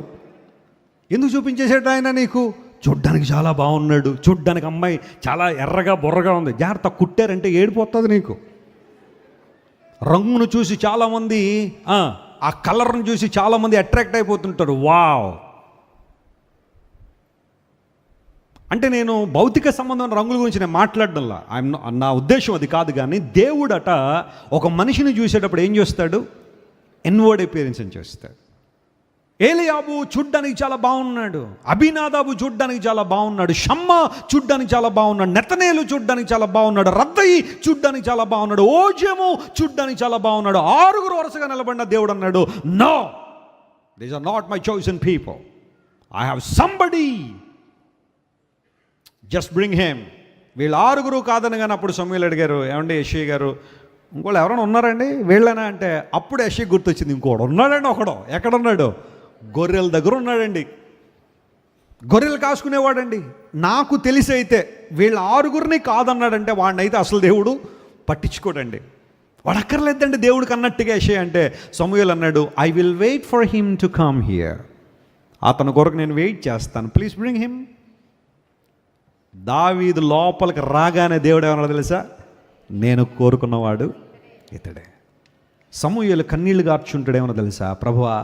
ఎందుకు చూపించేసాడు ఆయన నీకు? చూడ్డానికి చాలా బాగున్నాడు, చూడ్డానికి అమ్మాయి చాలా ఎర్రగా బుర్రగా ఉంది, జాగ్రత్త కుట్టారంటే ఏడిపోతుంది నీకు. రంగును చూసి చాలామంది, ఆ కలర్ను చూసి చాలామంది అట్రాక్ట్ అయిపోతుంటారు. వావ్ అంటే నేను భౌతిక సంబంధమైన రంగుల గురించి నేను మాట్లాడడంలా, నా ఉద్దేశం అది కాదు. కానీ దేవుడట ఒక మనిషిని చూసేటప్పుడు ఏం చేస్తాడు? ఇన్వర్డ్ అపియరెన్స్ అని చేస్తాడు. ఏలియాబు చూడ్డానికి చాలా బాగున్నాడు, అబీనాదాబు చూడ్డానికి చాలా బాగున్నాడు, షమ్మా చూడ్డానికి చాలా బాగున్నాడు, నెతనేలు చూడ్డానికి చాలా బాగున్నాడు, రద్దయి చూడ్డానికి చాలా బాగున్నాడు, ఓజేము చూడ్డానికి చాలా బాగున్నాడు. 6 వరుసగా నిలబడిన దేవుడు అన్నాడు, no, these are not my chosen people. I have somebody, just bring him. వీళ్ళు 6 కాదనగానే అప్పుడు సమూయేలు అడిగారు, ఏమండి యెషయా గారు ఇంకోళ్ళు ఎవరైనా ఉన్నారండి వీళ్ళనా అంటే, అప్పుడు యెషయా గుర్తొచ్చింది, ఇంకోడు ఉన్నాడండి. ఒకడు ఎక్కడున్నాడు? గొర్రెల దగ్గర ఉన్నాడండి. గొర్రెలు కాసుకునేవాడండి. నాకు తెలిసి అయితే వీళ్ళ 6 కాదన్నాడంటే వాడినైతే అసలు దేవుడు పట్టించుకోడండి. వాడు అక్కర్లేదండి దేవుడికి అన్నట్టుగా యెషయా అంటే. సమూయేలు అన్నాడు, I will wait for him to come here. అతని కొరకు నేను వెయిట్ చేస్తాను, ప్లీజ్ బ్రింగ్ హిమ్. దావీదు లోపలికి రాగానే దేవుడు ఏమన్నాడు తెలుసా? నేను కోరుకున్నవాడు ఇతడే. సమూయేలు కన్నీళ్లు గార్చుంటాడేమన్నా తెలుసా? ప్రభువా,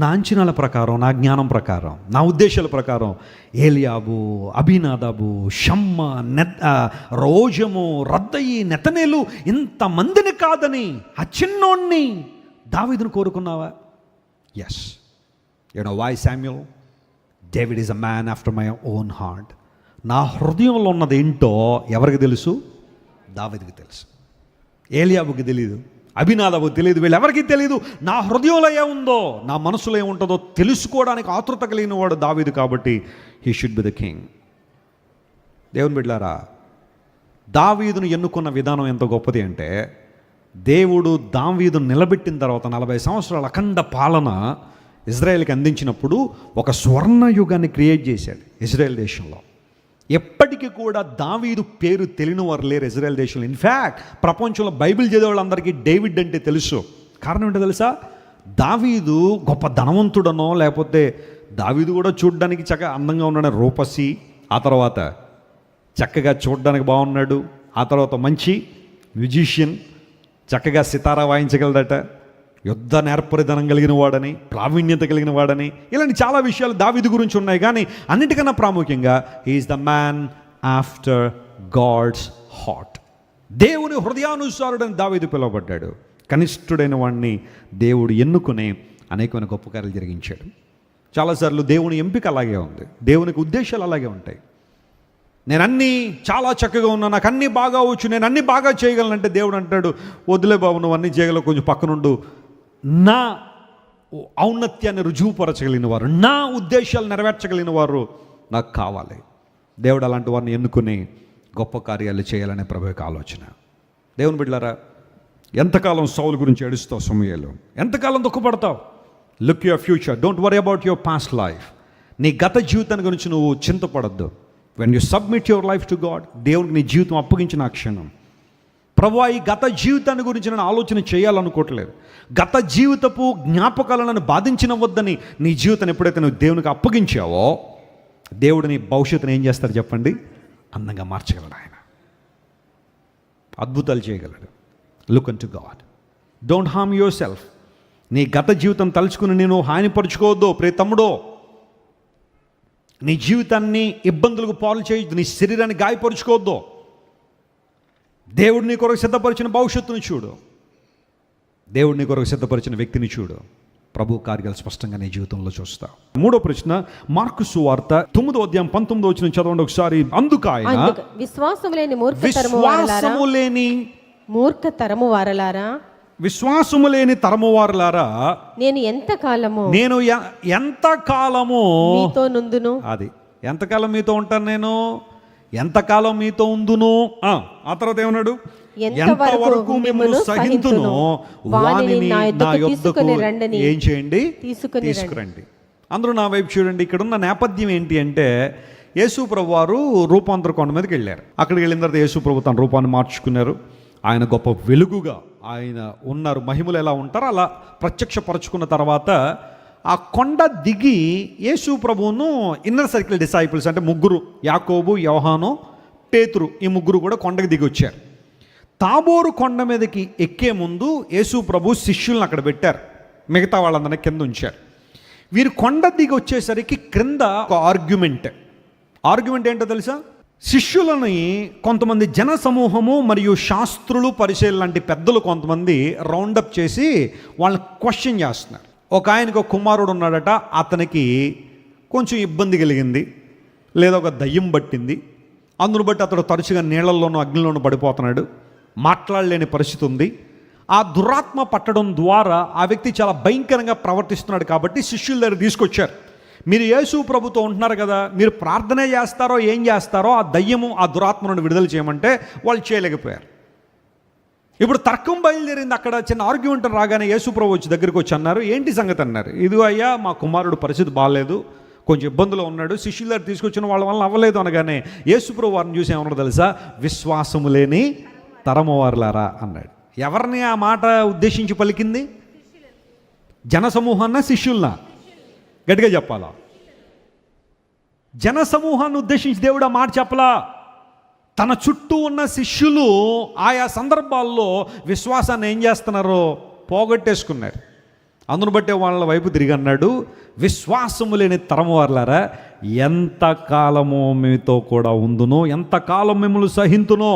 నా అంచనాల ప్రకారం, నా జ్ఞానం ప్రకారం, నా ఉద్దేశాల ప్రకారం ఏలియాబు, అభినాదాబు, షమ్మ, రోజము, రద్దయి, నెతనేలు ఇంతమందిని కాదని ఆ చిన్నోణ్ణి దావీదును కోరుకున్నావా? Yes. You know why Samuel? David is a man after my own heart. నా హృదయంలో ఉన్నది ఏంటో ఎవరికి తెలుసు? దావీదుకి తెలుసు. ఏలియాబుకి తెలియదు, అభినాదాబుకి తెలియదు, వీళ్ళెవరికి తెలియదు. నా హృదయంలో ఏముందో, నా మనసులో ఏముంటుందో తెలుసుకోవడానికి ఆతృత కలిగిన వాడు దావీదు. కాబట్టి he should be the king. దేవుని బిడ్డలారా, దావీదును ఎన్నుకున్న విధానం ఎంత గొప్పది అంటే, దేవుడు దావీదును నిలబెట్టిన తర్వాత 40 సంవత్సరాల అఖండ పాలన ఇజ్రాయెల్కి అందించినప్పుడు ఒక స్వర్ణయుగాన్ని క్రియేట్ చేశాడు ఇజ్రాయెల్ దేశంలో. ఎప్పటికీ కూడా దావీదు పేరు తెలియని వారు లేరు ఇజ్రాయెల్ దేశంలో. ఇన్ఫ్యాక్ట్ ప్రపంచంలో బైబిల్ చదివే వాళ్ళందరికీ డేవిడ్ అంటే తెలుసు. కారణం ఏంటో తెలుసా? దావీదు గొప్ప ధనవంతుడనో, లేకపోతే దావీదు కూడా చూడడానికి చక్కగా అందంగా ఉన్నాడు, రూపసి, ఆ తర్వాత చక్కగా చూడడానికి బాగున్నాడు, ఆ తర్వాత మంచి మ్యూజిషియన్, చక్కగా సితారా వాయించగలదట, యుద్ధ నేర్పరిధనం కలిగిన వాడని, ప్రావీణ్యత కలిగిన వాడని, ఇలాంటి చాలా విషయాలు దావీదు గురించి ఉన్నాయి. కానీ అన్నిటికన్నా ప్రాముఖ్యంగా he is the man after God's heart. దేవుని హృదయానుసారుడని దావీదు పిలువబడ్డాడు. కనిష్ఠుడైన వాడిని దేవుడు ఎన్నుకునే అనేకమైన గొప్ప కార్యాలు జరిగించాడు. చాలాసార్లు దేవుని ఎంపిక అలాగే ఉంది, దేవునికి ఉద్దేశాలు అలాగే ఉంటాయి. నేను అన్నీ చాలా చక్కగా ఉన్నా, నాకు అన్నీ బాగా వచ్చు, నేను అన్నీ బాగా చేయగలనంటే దేవుడు అంటాడు, వదిలే బాబు, నువ్వు అన్నీ చేయగలవు, కొంచెం పక్కనుండు. నా ఔన్నత్యాన్ని రుజువుపరచగలిగిన వారు, నా ఉద్దేశాలు నెరవేర్చగలిగిన వారు నాకు కావాలి. దేవుడు అలాంటి వారిని ఎన్నుకుని గొప్ప కార్యాలు చేయాలనే ప్రభు యొక్క ఆలోచన. దేవుని బిడ్డలారా, ఎంతకాలం సౌలు గురించి ఏడుస్తావు సమూయేలు? ఎంతకాలం దుఃఖపడతావు? Look your future, don't worry about your past life. నీ గత జీవితాన్ని గురించి నువ్వు చింతపడద్దు. When you submit your life to God, దేవుడికి నీ జీవితం అప్పగించిన క్షణం, ప్రభువా, ఈ గత జీవితాన్ని గురించి నేను ఆలోచన చేయాలనుకోవట్లేదు, గత జీవితపు జ్ఞాపకాలను బాధించినవద్దని నీ జీవితాన్ని ఎప్పుడైతే నువ్వు దేవునికి అప్పగించావో, దేవుడు నీ భవిష్యత్తుని ఏం చేస్తాడు చెప్పండి? అందంగా మార్చగలడు. ఆయన అద్భుతాలు చేయగలడు. Look an to God, don't harm your self. నీ గత జీవితం తలుచుకుని నేను హానిపరుచుకోవద్దు ప్రియ తమ్ముడో. నీ జీవితాన్ని ఇబ్బందులకు పాలు చేయొద్దు, నీ శరీరాన్ని గాయపరుచుకోవద్దు. దేవుడు నీ కొరకు సిద్ధపరిచిన భవిష్యత్తును చూడు, దేవుడు నీ కొరకు సిద్ధపరిచిన వ్యక్తిని చూడు. ప్రభు కార్యాలు స్పష్టంగా నీ జీవితంలో చూస్తా. 3వ ప్రశ్న, మార్కు సువార్త 9వ అధ్యాయం 19వ వచనం చదవండి ఒకసారి. అందుకు ఆయన, విశ్వాసము లేని విశ్వాసము లేని తరము వారలారా, నేను ఎంతకాలము మీతో నుందును. అది ఎంతకాలం మీతో ఉంటాను, నేను ఎంతకాలం మీతో ఉందును. ఆ తర్వాత ఏమన్నాడు? ఎంతవరకు మిమ్మల్ని సహింతును వానిని నా యొద్దకు ఏం చేయండి? తీసుకురండి. అందరూ నా వైపు చూడండి. ఇక్కడ ఉన్న నేపథ్యం ఏంటి అంటే, యేసు ప్రభు వారు రూపాంతర కొండ మీదకి వెళ్ళారు. అక్కడికి వెళ్ళిన తర్వాత యేసు ప్రభు తన రూపాన్ని మార్చుకున్నారు. ఆయన గొప్ప వెలుగుగా ఆయన ఉన్నారు. మహిమలు ఎలా ఉంటారో అలా ప్రత్యక్షపరచుకున్న తర్వాత ఆ కొండ దిగి యేసు ప్రభువును ఇన్నర్ సర్కిల్ డిసైపుల్స్ అంటే 3, యాకోబు, యోహాను, పేతురు, ఈ 3 కూడా కొండకి దిగి వచ్చారు. తాబోరు కొండ మీదకి ఎక్కే ముందు యేసు ప్రభు శిష్యులను అక్కడ పెట్టారు, మిగతా వాళ్ళందరినీ కింద ఉంచారు. వీరు కొండ దిగి వచ్చేసరికి క్రింద ఒక ఆర్గ్యుమెంట్ ఏంటో తెలుసా? శిష్యులని కొంతమంది జన సమూహము మరియు శాస్త్రులు, పరిచయులు లాంటి పెద్దలు కొంతమంది రౌండప్ చేసి వాళ్ళని క్వశ్చన్ చేస్తున్నారు. ఒక ఆయనకు ఒక కుమారుడు ఉన్నాడట, అతనికి కొంచెం ఇబ్బంది కలిగింది, లేదా ఒక దయ్యం పట్టింది, అందును బట్టి అతడు తరచుగా నీళ్లలోనూ అగ్నిలోనూ పడిపోతున్నాడు, మాట్లాడలేని పరిస్థితి ఉంది. ఆ దురాత్మ పట్టడం ద్వారా ఆ వ్యక్తి చాలా భయంకరంగా ప్రవర్తిస్తున్నాడు. కాబట్టి శిష్యుల దగ్గర తీసుకొచ్చారు. మీరు యేసు ప్రభుతో ఉంటున్నారు కదా, మీరు ప్రార్థనే చేస్తారో ఏం చేస్తారో ఆ దయ్యము ఆ దురాత్మ నుండి విడుదల చేయమంటే వాళ్ళు చేయలేకపోయారు. ఇప్పుడు తర్కం బయలుదేరింది. అక్కడ చిన్న ఆర్గ్యుమెంట్ రాగానే యేసు ప్రభు వచ్చి దగ్గరికి వచ్చి అన్నారు, ఏంటి సంగతి అన్నారు. ఇది అయ్యా మా కుమారుడు పరిస్థితి బాగాలేదు, కొంచెం ఇబ్బందులో ఉన్నాడు, శిష్యుల దగ్గర తీసుకొచ్చిన వాళ్ళ వల్ల అవ్వలేదు అనగానే యేసు ప్రభు వారిని చూసి ఏమన్నా తెలుసా, విశ్వాసము లేని తరము వారులారా అన్నాడు. ఎవరిని ఆ మాట ఉద్దేశించి పలికింది? జనసమూహాన్న శిష్యుల్నా? గట్టిగా చెప్పాలా? జనసమూహాన్ని ఉద్దేశించి దేవుడు ఆ మాట చెప్పలా. తన చుట్టూ ఉన్న శిష్యులు ఆయా సందర్భాల్లో విశ్వాసాన్ని ఏం చేస్తున్నారో పోగొట్టేసుకున్నారు. అందును బట్టే వాళ్ళ వైపు తిరిగి అన్నాడు, విశ్వాసము లేని తరము వారులారా, ఎంతకాలమో మీతో కూడా ఉందునో, ఎంతకాలం మిమ్మల్ని సహింతునో.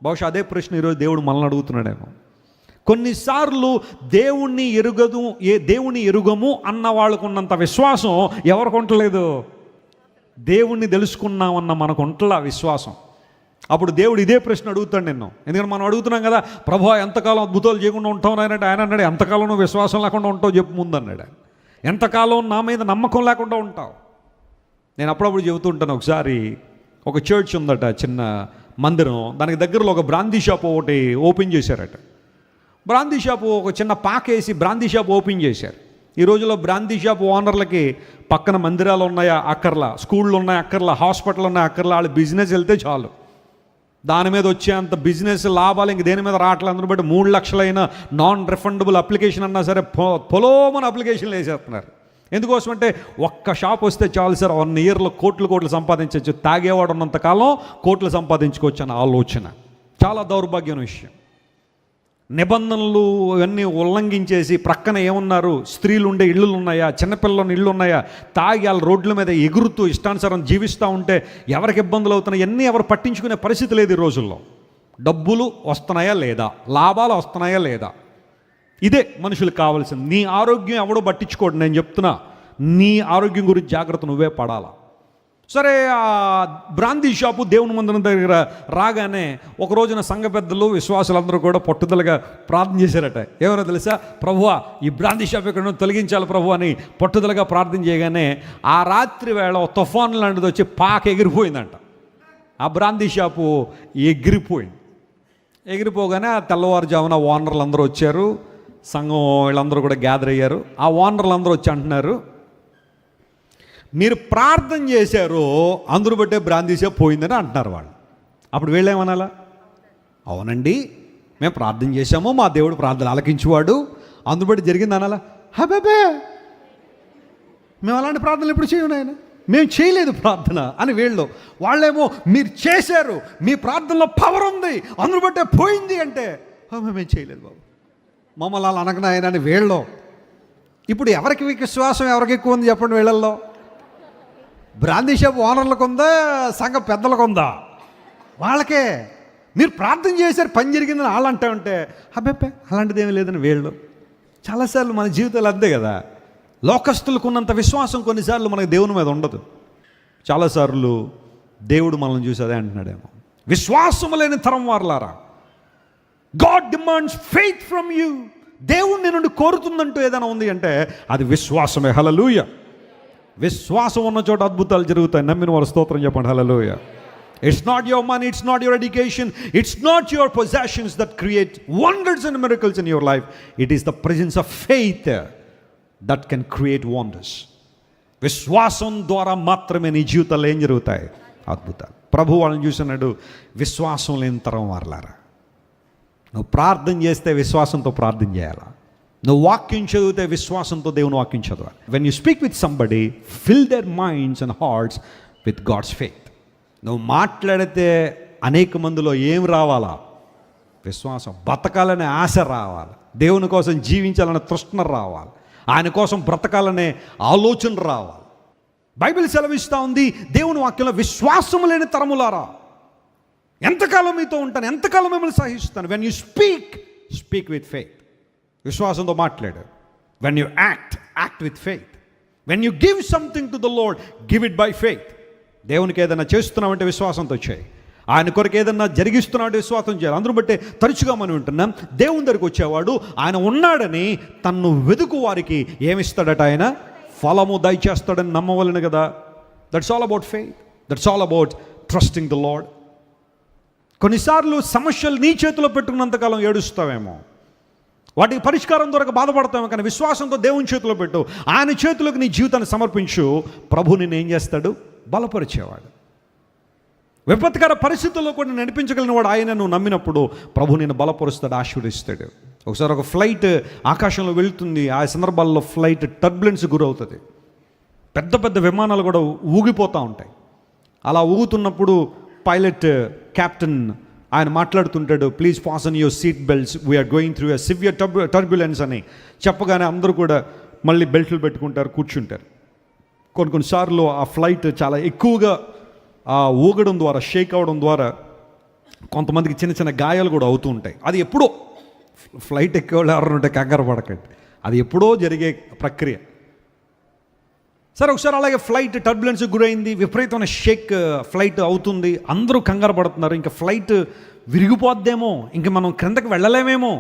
బహుశా అదే ప్రశ్న ఈరోజు దేవుడు మనల్ని అడుగుతున్నాడేమో. కొన్నిసార్లు దేవుణ్ణి ఎరుగము అన్న వాళ్ళకు ఉన్నంత విశ్వాసం ఎవరికి ఉండలేదు. దేవుణ్ణి తెలుసుకున్నామన్న మనకు ఉంటలా విశ్వాసం. అప్పుడు దేవుడు ఇదే ప్రశ్న అడుగుతాడు నిన్ను. ఎందుకంటే మనం అడుగుతున్నాం కదా, ప్రభువా ఎంతకాలం అద్భుతాలు చేయకుండా ఉంటావు అంటే ఆయన అన్నాడు, ఎంతకాలం నువ్వు విశ్వాసం లేకుండా ఉంటావు చెప్పు ముందు అన్నాడు. ఎంతకాలం నా మీద నమ్మకం లేకుండా ఉంటావు. నేను అప్పుడప్పుడు చెబుతూ ఉంటాను. ఒకసారి ఒక చర్చ్ ఉందట, చిన్న మందిరం, దానికి దగ్గరలో ఒక బ్రాందీ షాప్ ఒకటి ఓపెన్ చేశారట. బ్రాందీ షాపు ఒక చిన్న పాకేసి బ్రాందీ షాప్ ఓపెన్ చేశారు. ఈ రోజుల్లో బ్రాందీ షాప్ ఓనర్లకి పక్కన మందిరాలు ఉన్నాయా అక్కర్లా, స్కూళ్ళు ఉన్నాయి అక్కర్లా, హాస్పిటల్ ఉన్నాయి అక్కర్లా, వాళ్ళు బిజినెస్ వెళ్తే చాలు. దాని మీద వచ్చేంత బిజినెస్ లాభాలు ఇంక దేని మీద రావట్లేదు. అందులో బట్టి 3 లక్షలైన నాన్ రిఫండబుల్ అప్లికేషన్ అన్నా సరే పొలోమని అప్లికేషన్లు వేసేస్తున్నారు. ఎందుకోసం అంటే ఒక్క షాప్ వస్తే చాలు సార్, 1 ఇయర్లో కోట్లు సంపాదించవచ్చు, తాగేవాడు ఉన్నంతకాలం కోట్లు సంపాదించుకోవచ్చు అన్న ఆలోచన చాలా దౌర్భాగ్యమైన విషయం. నిబంధనలు ఇవన్నీ ఉల్లంఘించేసి ప్రక్కన ఏమున్నారు, స్త్రీలు ఉండే ఇళ్ళు ఉన్నాయా, చిన్నపిల్లల ఇళ్ళు ఉన్నాయా, తాగి వాళ్ళ రోడ్ల మీద ఎగురుతూ ఇష్టానుసారం జీవిస్తూ ఉంటే ఎవరికి ఇబ్బందులు అవుతున్నాయి, ఇవన్నీ ఎవరు పట్టించుకునే పరిస్థితి లేదు ఈ రోజుల్లో. డబ్బులు వస్తున్నాయా లేదా, లాభాలు వస్తున్నాయా లేదా, ఇదే మనుషులకు కావాల్సింది. నీ ఆరోగ్యం ఎవడో పట్టించుకోడు. నేను చెప్తున్నా, నీ ఆరోగ్యం గురించి జాగ్రత్త నువ్వే పడాలా. సరే, ఆ బ్రాందీ షాపు దేవుని మందిరం దగ్గర రాగానే ఒక రోజున సంఘ పెద్దలు విశ్వాసులందరూ కూడా పట్టుదలగా ప్రార్థన చేశారట. ఏమన్నా తెలుసా, ప్రభువా ఈ బ్రాందీ షాప్ ఎక్కడ తొలగించాలి ప్రభు అని పట్టుదలగా ప్రార్థన చేయగానే ఆ రాత్రి వేళ తుఫాన్ లాంటిది వచ్చి ఎగిరిపోయిందంట. ఆ బ్రాందీ షాపు ఎగిరిపోగానే ఆ తెల్లవారుజామున ఓనర్లు అందరూ వచ్చారు, సంఘం వీళ్ళందరూ కూడా గ్యాదర్ అయ్యారు. ఆ ఓనర్లు అందరూ వచ్చి అంటున్నారు, మీరు ప్రార్థన చేశారు అందరూ బట్టే బ్రాందీ షాప్ పోయిందని అంటున్నారు వాళ్ళు. అప్పుడు వీళ్ళేమనాలా, అవునండి మేము ప్రార్థన చేశాము, మా దేవుడు ప్రార్థన ఆలకించేవాడు, అందుబట్టి జరిగింది అనాలా. హబే మేము అలాంటి ప్రార్థనలు ఎప్పుడు చేయను, ఆయన మేము చేయలేదు ప్రార్థన అని వీళ్ళు. వాళ్ళేమో మీరు చేశారు, మీ ప్రార్థనలో పవర్ ఉంది, అందును బట్టే పోయింది అంటే మేము చేయలేదు బాబు, మమ్మల్ని అలా అనగనాయన అని వీళ్ళు. ఇప్పుడు ఎవరికి విశ్వాసం ఎవరికి ఎక్కువ ఉంది చెప్పండి వీళ్ళల్లో? బ్రాందీ షాప్ ఓనర్లకు ఉందా, సంఘ పెద్దలకు ఉందా? వాళ్ళకే. మీరు ప్రార్థన చేశారు పని జరిగిందని వాళ్ళు అంటా ఉంటే అబ్బే అలాంటిది ఏమీ లేదని వీళ్ళు. చాలాసార్లు మన జీవితాలు అంతే కదా, లోకస్తులకు ఉన్నంత విశ్వాసం కొన్నిసార్లు మనకు దేవుని మీద ఉండదు. చాలాసార్లు దేవుడు మనల్ని చూసి అదే అంటున్నాడేమో, విశ్వాసము లేని తరం వారులారా, God demands faith from you. దేవుడు నీ నుండి కోరుతుందంటూ ఏదైనా ఉంది అంటే అది విశ్వాసమే. హల్లెలూయా. విశ్వాసం ఉన్న చోట అద్భుతాలు జరుగుతాయి. నమ్మిన వారు స్తోత్రం చెప్పండి. హల్లెలూయా. It's not your money, it's not your education, it's not your possessions that create wonders and miracles in your life. It is the presence of faith that can create wonders. విశ్వాసం ద్వారా మాత్రమే నీ జీవితాల్లో ఏం జరుగుతాయి? అద్భుతాలు. ప్రభు వాళ్ళని చూసినాడు, విశ్వాసం లేని తరం వారలారా. నువ్వు ప్రార్థన చేస్తే విశ్వాసంతో ప్రార్థన చేయాలా. నువ్వు వాక్యం చదివితే విశ్వాసంతో దేవుని వాక్యం చదవాలి. When you speak with somebody, fill their minds and hearts with God's faith. నువ్వు మాట్లాడితే అనేక మందిలో ఏం రావాలా? విశ్వాసం. బతకాలనే ఆశ రావాలి, దేవుని కోసం జీవించాలనే తృష్ణ రావాలి, ఆయన కోసం బ్రతకాలనే ఆలోచన రావాలి. బైబిల్ సెలవిస్తూ ఉంది దేవుని వాక్యంలో, విశ్వాసము లేని తరములారా ఎంతకాలం మీతో ఉంటాను, ఎంతకాలం మిమ్మల్ని సహిస్తాను. When you speak with faith. విశ్వాసంతో మాట్లాడు. When you act with faith. When you give something to the lord, give it by faith. దేవునికి ఏదైనా చేస్తున్నామంటే విశ్వాసంతో చేయి. ఆయన కొరకు ఏదన్నా జరిగిస్తున్నామంటే విశ్వాసం చేయాలి. అందరూ బట్టే తరచుగా మనం వింటున్నాం, దేవుని దగ్గరికి వచ్చేవాడు ఆయన ఉన్నాడని తన్ను వెతుకు వారికి ఏమిస్తాడట? ఆయన ఫలము దయచేస్తాడని నమ్మవలను కదా. That's all about faith. That's all about trusting the lord. కొన్నిసార్లు సమస్యలు నీ చేతిలో పెట్టుకున్నంతకాలం ఏడుస్తావేమో, వాటికి పరిష్కారం దొరక బాధపడతాము. కానీ విశ్వాసంతో దేవుని చేతిలో పెట్టు, ఆయన చేతులకు నీ జీవితాన్ని సమర్పించు. ప్రభు నిన్ను ఏం చేస్తాడు? బలపరిచేవాడు. విపత్కర పరిస్థితుల్లో కూడా నడిపించగలిగిన వాడు ఆయన. నువ్వు నమ్మినప్పుడు ప్రభు నిన్ను బలపరుస్తాడు, ఆశీర్వదిస్తాడు. ఒకసారి ఒక ఫ్లైట్ ఆకాశంలో వెళుతుంది. ఆ సందర్భాల్లో ఫ్లైట్ టర్బులెన్స్ గురవుతుంది. పెద్ద పెద్ద విమానాలు కూడా ఊగిపోతూ ఉంటాయి. అలా ఊగుతున్నప్పుడు పైలట్ క్యాప్టెన్ ఆయన మాట్లాడుతుంటాడు, please fasten your seat belts, we're going through a severe turbulence అని చెప్పగానే అందరూ కూడా మళ్ళీ బెల్ట్లు పెట్టుకుంటారు, కూర్చుంటారు. కొన్నిసార్లు ఆ ఫ్లైట్ చాలా ఎక్కువగా ఊగడం ద్వారా, షేక్ అవ్వడం ద్వారా కొంతమందికి చిన్న చిన్న గాయాలు కూడా అవుతూ ఉంటాయి. అది ఎప్పుడో ఫ్లైట్ ఎక్కేవాళ్ళు ఎవరైనా ఉంటే కంగారు పడకండి, అది ఎప్పుడో జరిగే ప్రక్రియ. సరే, ఒకసారి అలాగే ఫ్లైట్ టర్బులెన్స్ గురైంది, విపరీతమైన షేక్ ఫ్లైట్ అవుతుంది, అందరూ కంగారు పడుతున్నారు. ఇంకా ఫ్లైట్ విరిగిపోద్దేమో, ఇంక మనం క్రిందకి వెళ్ళలేమేమో,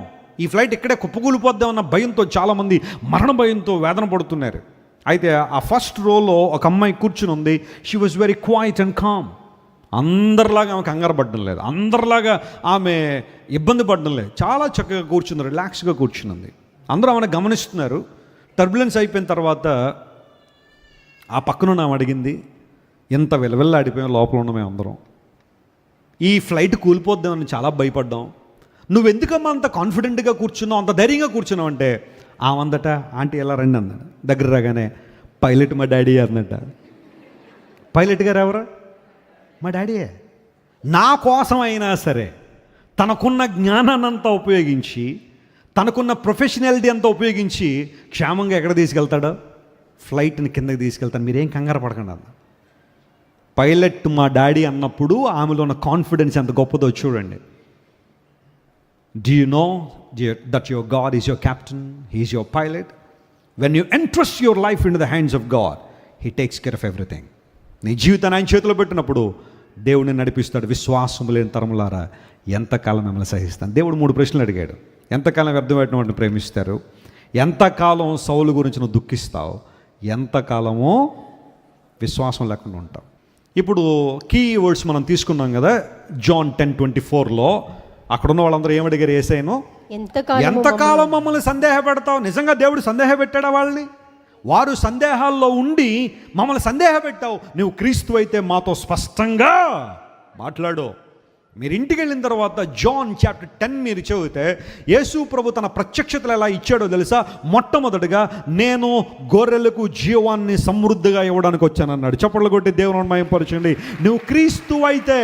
ఈ ఫ్లైట్ ఇక్కడే కుప్పకూలిపోద్దామన్న భయంతో చాలామంది మరణ భయంతో వేదన పడుతున్నారు. అయితే ఆ ఫస్ట్ రోలో ఒక అమ్మాయి కూర్చుని ఉంది. She was very quiet and calm. అందరిలాగా ఆమె కంగారు పడడం లేదు, అందరిలాగా ఆమె ఇబ్బంది పడడం లేదు, చాలా చక్కగా కూర్చుంది, రిలాక్స్గా కూర్చున్నది. అందరూ ఆమెను గమనిస్తున్నారు. టర్బులెన్స్ అయిపోయిన తర్వాత ఆ పక్కన ఆమె అడిగింది, ఎంత విలవిల్లాడిపోయాం లోపల ఉన్న మేము అందరం, ఈ ఫ్లైట్ కూలిపోద్దామని చాలా భయపడ్డాం, నువ్వెందుకమ్మా అంత కాన్ఫిడెంట్గా కూర్చున్నావు, అంత ధైర్యంగా కూర్చున్నావు అంటే ఆమందట, ఆంటీ ఎలా రండి అన్నాడు. దగ్గర రాగానే పైలట్ మా డాడీ అన్నట. పైలట్ గారు ఎవరు? మా డాడీయే. నా కోసం అయినా సరే తనకున్న జ్ఞానాన్నంతా ఉపయోగించి, తనకున్న ప్రొఫెషనాలిటీ అంతా ఉపయోగించి క్షేమంగా ఎక్కడ తీసుకెళ్తాడో ఫ్లైట్ని కిందకి తీసుకెళ్తాను, మీరేం కంగారు పడకండి అన్న. పైలట్ మా డాడీ అన్నప్పుడు ఆమెలో ఉన్న కాన్ఫిడెన్స్ ఎంత గొప్పదో చూడండి. Do you know that your God is your captain? He is your pilot. When you entrust your life into the hands of God, He takes care of everything. నీ జీవితాన్ని ఆయన చేతిలో పెట్టినప్పుడు దేవుడిని నడిపిస్తాడు. విశ్వాసము లేని తరములారా ఎంతకాలం మిమ్మల్ని సహిస్తాను. దేవుడు 3 ప్రశ్నలు అడిగాడు. ఎంతకాలం వ్యర్థమైన వాటిని ప్రేమిస్తారు, ఎంతకాలం సౌలు గురించి నువ్వు దుఃఖిస్తావు, ఎంతకాలమో విశ్వాసం లేకుండా ఉంటావు. ఇప్పుడు కీ వర్డ్స్ మనం తీసుకున్నాం కదా. జాన్ 10:24లో అక్కడ ఉన్న వాళ్ళందరూ ఏమడిగారు యేసయ్యను? ఎంతకాలం మమ్మల్ని సందేహపెడతావు? నిజంగా దేవుడు సందేహ పెట్టాడా వాళ్ళని? వారు సందేహాల్లో ఉండి మమ్మల్ని సందేహ పెట్టావు. నువ్వు క్రీస్తు అయితే మాతో స్పష్టంగా మాట్లాడు. మీరు ఇంటికి వెళ్ళిన తర్వాత జాన్ చాప్టర్ 10 మీరు చదివితే యేసు ప్రభు తన ప్రత్యక్షతలు ఎలా ఇచ్చాడో తెలుసా? మొట్టమొదటిగా నేను గొర్రెలకు జీవాన్ని సమృద్ధిగా ఇవ్వడానికి వచ్చానన్నాడు. చప్పట్లు కొట్టి దేవుని మహిమపరచండి. నువ్వు క్రీస్తు అయితే,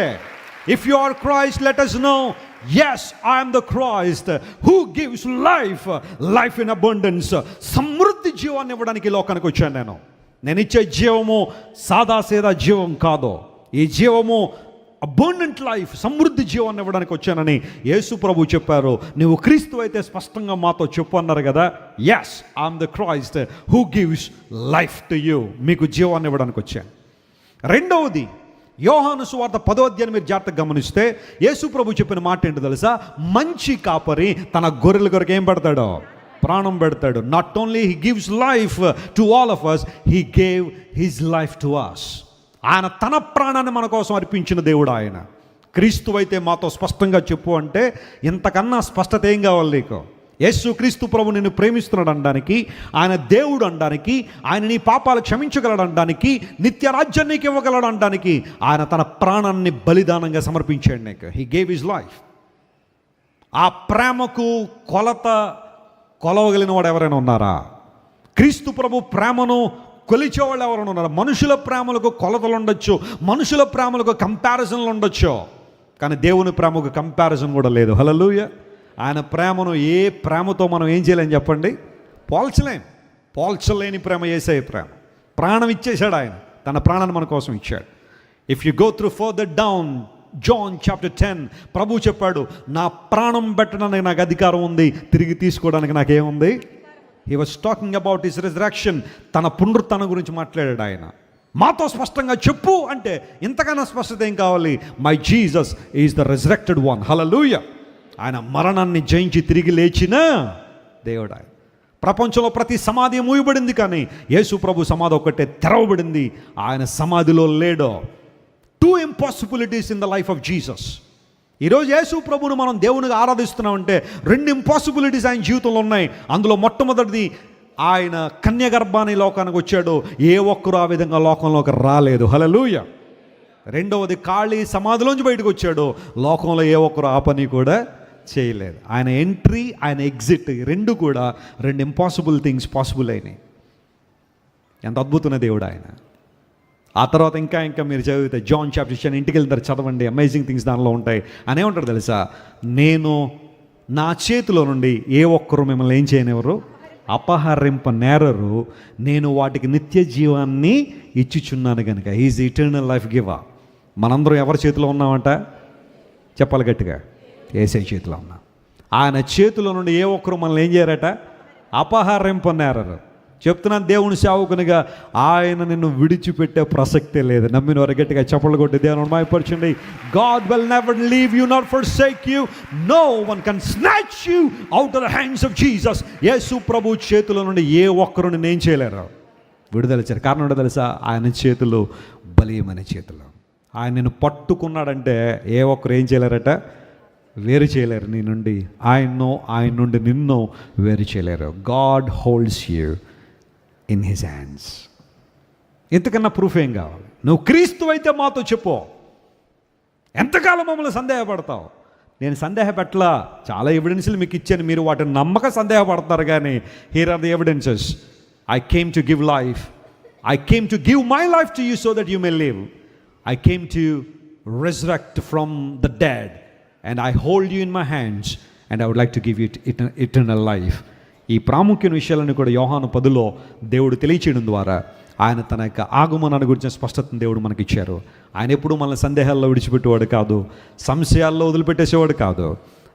if you are Christ, let us know, yes, I am the Christ who gives life in abundance. సమృద్ధి జీవాన్ని ఇవ్వడానికి లోకానికి వచ్చాను. నేను ఇచ్చే జీవము సాదాసీదా జీవం కాదు. ఈ జీవము అబండెంట్ లైఫ్, సమృద్ధి జీవాన్ని ఇవ్వడానికి వచ్చానని యేసు ప్రభు చెప్పారు. నువ్వు క్రీస్తు అయితే స్పష్టంగా మాతో చెప్పు అన్నారు కదా. Yes, I'm the Christ who gives life to you. మీకు జీవాన్ని ఇవ్వడానికి వచ్చాను. రెండవది, యోహాను సువార్త 10వ అధ్యాయం మీరు జాగ్రత్తగా గమనిస్తే యేసు ప్రభు చెప్పిన మాట ఏంటో తెలుసా? మంచి కాపరి తన గొర్రెల కొరకు ఏం పెడతాడో? ప్రాణం పెడతాడు. Not only he gives life to all of us, he gave his life to us. ఆయన తన ప్రాణాన్ని మన కోసం అర్పించిన దేవుడు ఆయన. క్రీస్తు అయితే మాతో స్పష్టంగా చెప్పు అంటే ఇంతకన్నా స్పష్టత ఏం కావాలి నీకు? యేసు క్రీస్తు ప్రభు నిన్ను ప్రేమిస్తున్నాడు అనడానికి, ఆయన దేవుడు అనడానికి, ఆయన నీ పాపాలు క్షమించగలడు అనడానికి, నిత్య రాజ్యాన్ని నీకు ఇవ్వగలడు అనడానికి ఆయన తన ప్రాణాన్ని బలిదానంగా సమర్పించాడు నీకు. He gave his life. ఆ ప్రేమకు కొలవగలిగిన వాడు ఎవరైనా ఉన్నారా? క్రీస్తు ప్రభు ప్రేమను కొలిచేవాళ్ళు ఎవరైనా ఉన్నారా? మనుషుల ప్రేమలకు కొలతలు ఉండొచ్చు, మనుషుల ప్రేమలకు కంపారిజన్లు ఉండొచ్చు, కానీ దేవుని ప్రేమకు కంపారిజన్ కూడా లేదు. హల్లెలూయా. ఆయన ప్రేమను ఏ ప్రేమతో మనం ఏం చేయలేం చెప్పండి? పోల్చలేని ప్రేమ యేసయ్య ప్రేమ. ప్రాణం ఇచ్చేశాడు ఆయన, తన ప్రాణాన్ని మన కోసం ఇచ్చాడు. If you go through further down John chapter 10, ప్రభు చెప్పాడు, నా ప్రాణం పెట్టడానికి నాకు అధికారం ఉంది, తిరిగి తీసుకోవడానికి నాకేముంది? He was talking about his resurrection. తన పునరుత్థానం గురించి మాట్లాడాడు ఆయన. మాతో స్పష్టంగా చెప్పు అంటే ఇంతకన్నా స్పష్టత ఏం కావాలి? My Jesus is the resurrected one. Hallelujah. ఆయన మరణాన్ని జయించి తిరిగి లేచిన దేవుడు ఆయన. ప్రపంచంలో ప్రతి సమాధి మూయబడింది, కానీ యేసు ప్రభు సమాధి ఒక్కటే తెరవబడింది. ఆయన సమాధిలో లేడో. 2 impossibilities in the life of Jesus. ఈరోజు యేసు ప్రభువును మనం దేవునిగా ఆరాధిస్తున్నామంటే 2 ఇంపాసిబిలిటీస్ ఆయన జీవితంలో ఉన్నాయి. అందులో మొట్టమొదటిది, ఆయన కన్య గర్భాన్ని లోకానికి వచ్చాడు. ఏ ఒక్కరు ఆ విధంగా లోకంలోకి రాలేదు. హల్లెలూయా. రెండవది, ఖాళీ సమాధిలోంచి బయటకు వచ్చాడు. లోకంలో ఏ ఒక్కరు ఆ పని కూడా చేయలేదు. ఆయన ఎంట్రీ, ఆయన ఎగ్జిట్, 2 కూడా 2 ఇంపాసిబుల్ థింగ్స్ పాసిబుల్ అయినాయి. ఎంత అద్భుతమైన దేవుడు ఆయన. ఆ తర్వాత ఇంకా మీరు చదివితే జాన్ చాప్టర్ 10 ఇంటికి వెళ్తారు, చదవండి. అమేజింగ్ థింగ్స్ దానిలో ఉంటాయి. అనే ఉంటారు తెలుసా, నేను నా చేతిలో నుండి ఏ ఒక్కరు మిమ్మల్ని ఏం చేయనివ్వరు, అపహరింపనేరరు, నేను వాటికి నిత్య జీవాన్ని ఇచ్చుచున్నాను కనుక. Is eternal life giver. మనందరం ఎవరి చేతిలో ఉన్నామంట? చెప్పాలి గట్టిగా, యేసయ్య చేతిలో ఉన్నాం. ఆయన చేతిలో నుండి ఏ ఒక్కరు మనల్ని ఏం చేయరట? అపహరింపనేరరు. చెప్తున్నాను దేవుని సేవకునిగా, ఆయన నిన్ను విడిచిపెట్టే ప్రసక్తే లేదు. నమ్మిన వారు గట్టిగా చప్పట్లు కొట్టి దేవుని మాయపరచండి. God will never leave you nor forsake you. No one can snatch you out of the hands of Jesus. యేసు ప్రభు చేతిలో నుండి ఏ ఒక్కరు నిన్ను ఏం చేయలేరు, విడుదల చేయరు. కారణం ఏంటో తెలుసా? ఆయన చేతులు బలీయమైన చేతులు. ఆయన నిన్ను పట్టుకున్నాడంటే ఏ ఒక్కరు ఏం చేయలేరట? వేరు చేయలేరు నీ నుండి. ఆయన నుండి నిన్ను వేరు చేయలేరు. God holds you in his hands. ఇంతకన్నా ప్రూఫ్ ఏం కావాలి? నువ్వు క్రీస్తు అయితే మాతో చెప్పు. ఎంతకాలం మమ్మల్ని సందేహపడతావు? నేను సందేహపెట్టలా, చాలా ఎవిడెన్స్లు మీకు ఇచ్చాను, మీరు వాటిని నమ్మక సందేహపడతారు. కానీ here are the evidences. I came to give life. I came to give my life to you so that you may live. I came to resurrect from the dead and I hold you in my hands and I would like to give you eternal life. ఈ ప్రాముఖ్యమైన విషయాలను కూడా యోహాను 10లో దేవుడు తెలియచేయడం ద్వారా ఆయన తన యొక్క ఆగమనాన్ని గురించిన స్పష్టతను దేవుడు మనకిచ్చారు. ఆయన ఎప్పుడూ మనల్ని సందేహాల్లో విడిచిపెట్టేవాడు కాదు, సంశయాల్లో వదిలిపెట్టేసేవాడు కాదు.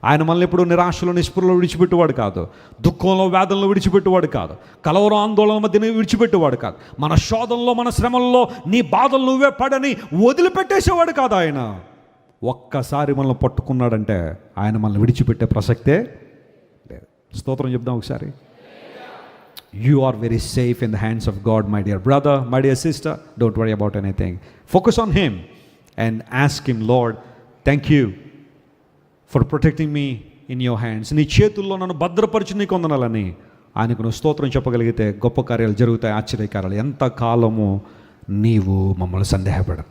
ఆయన మనల్ని ఎప్పుడు నిరాశలో నిస్పృహలో విడిచిపెట్టేవాడు కాదు, దుఃఖంలో వేదనలో విడిచిపెట్టేవాడు కాదు, కలవరం ఆందోళన మధ్యన విడిచిపెట్టేవాడు కాదు, మన శోధనలో మన శ్రమల్లో నీ బాధలు నువ్వే పడని వదిలిపెట్టేసేవాడు కాదు. ఆయన ఒక్కసారి మనల్ని పట్టుకున్నాడంటే ఆయన మనల్ని విడిచిపెట్టే ప్రసక్తే లేదు. స్తోత్రం చెప్దాం ఒకసారి. You are very safe in the hands of God, my dear brother, my dear sister. Don't worry about anything. Focus on Him and ask Him, Lord, thank you for protecting me in your hands. నీ చేతుల్లో నన్ను భద్రపరిచి నీకు వందనాలని ఆయనకు నువ్వు స్తోత్రం చెప్పగలిగితే గొప్ప కార్యాలు జరుగుతాయి, ఆశ్చర్యకార్యాలు. ఎంతకాలము నీవు మమ్మల్ని సందేహపెడతావు?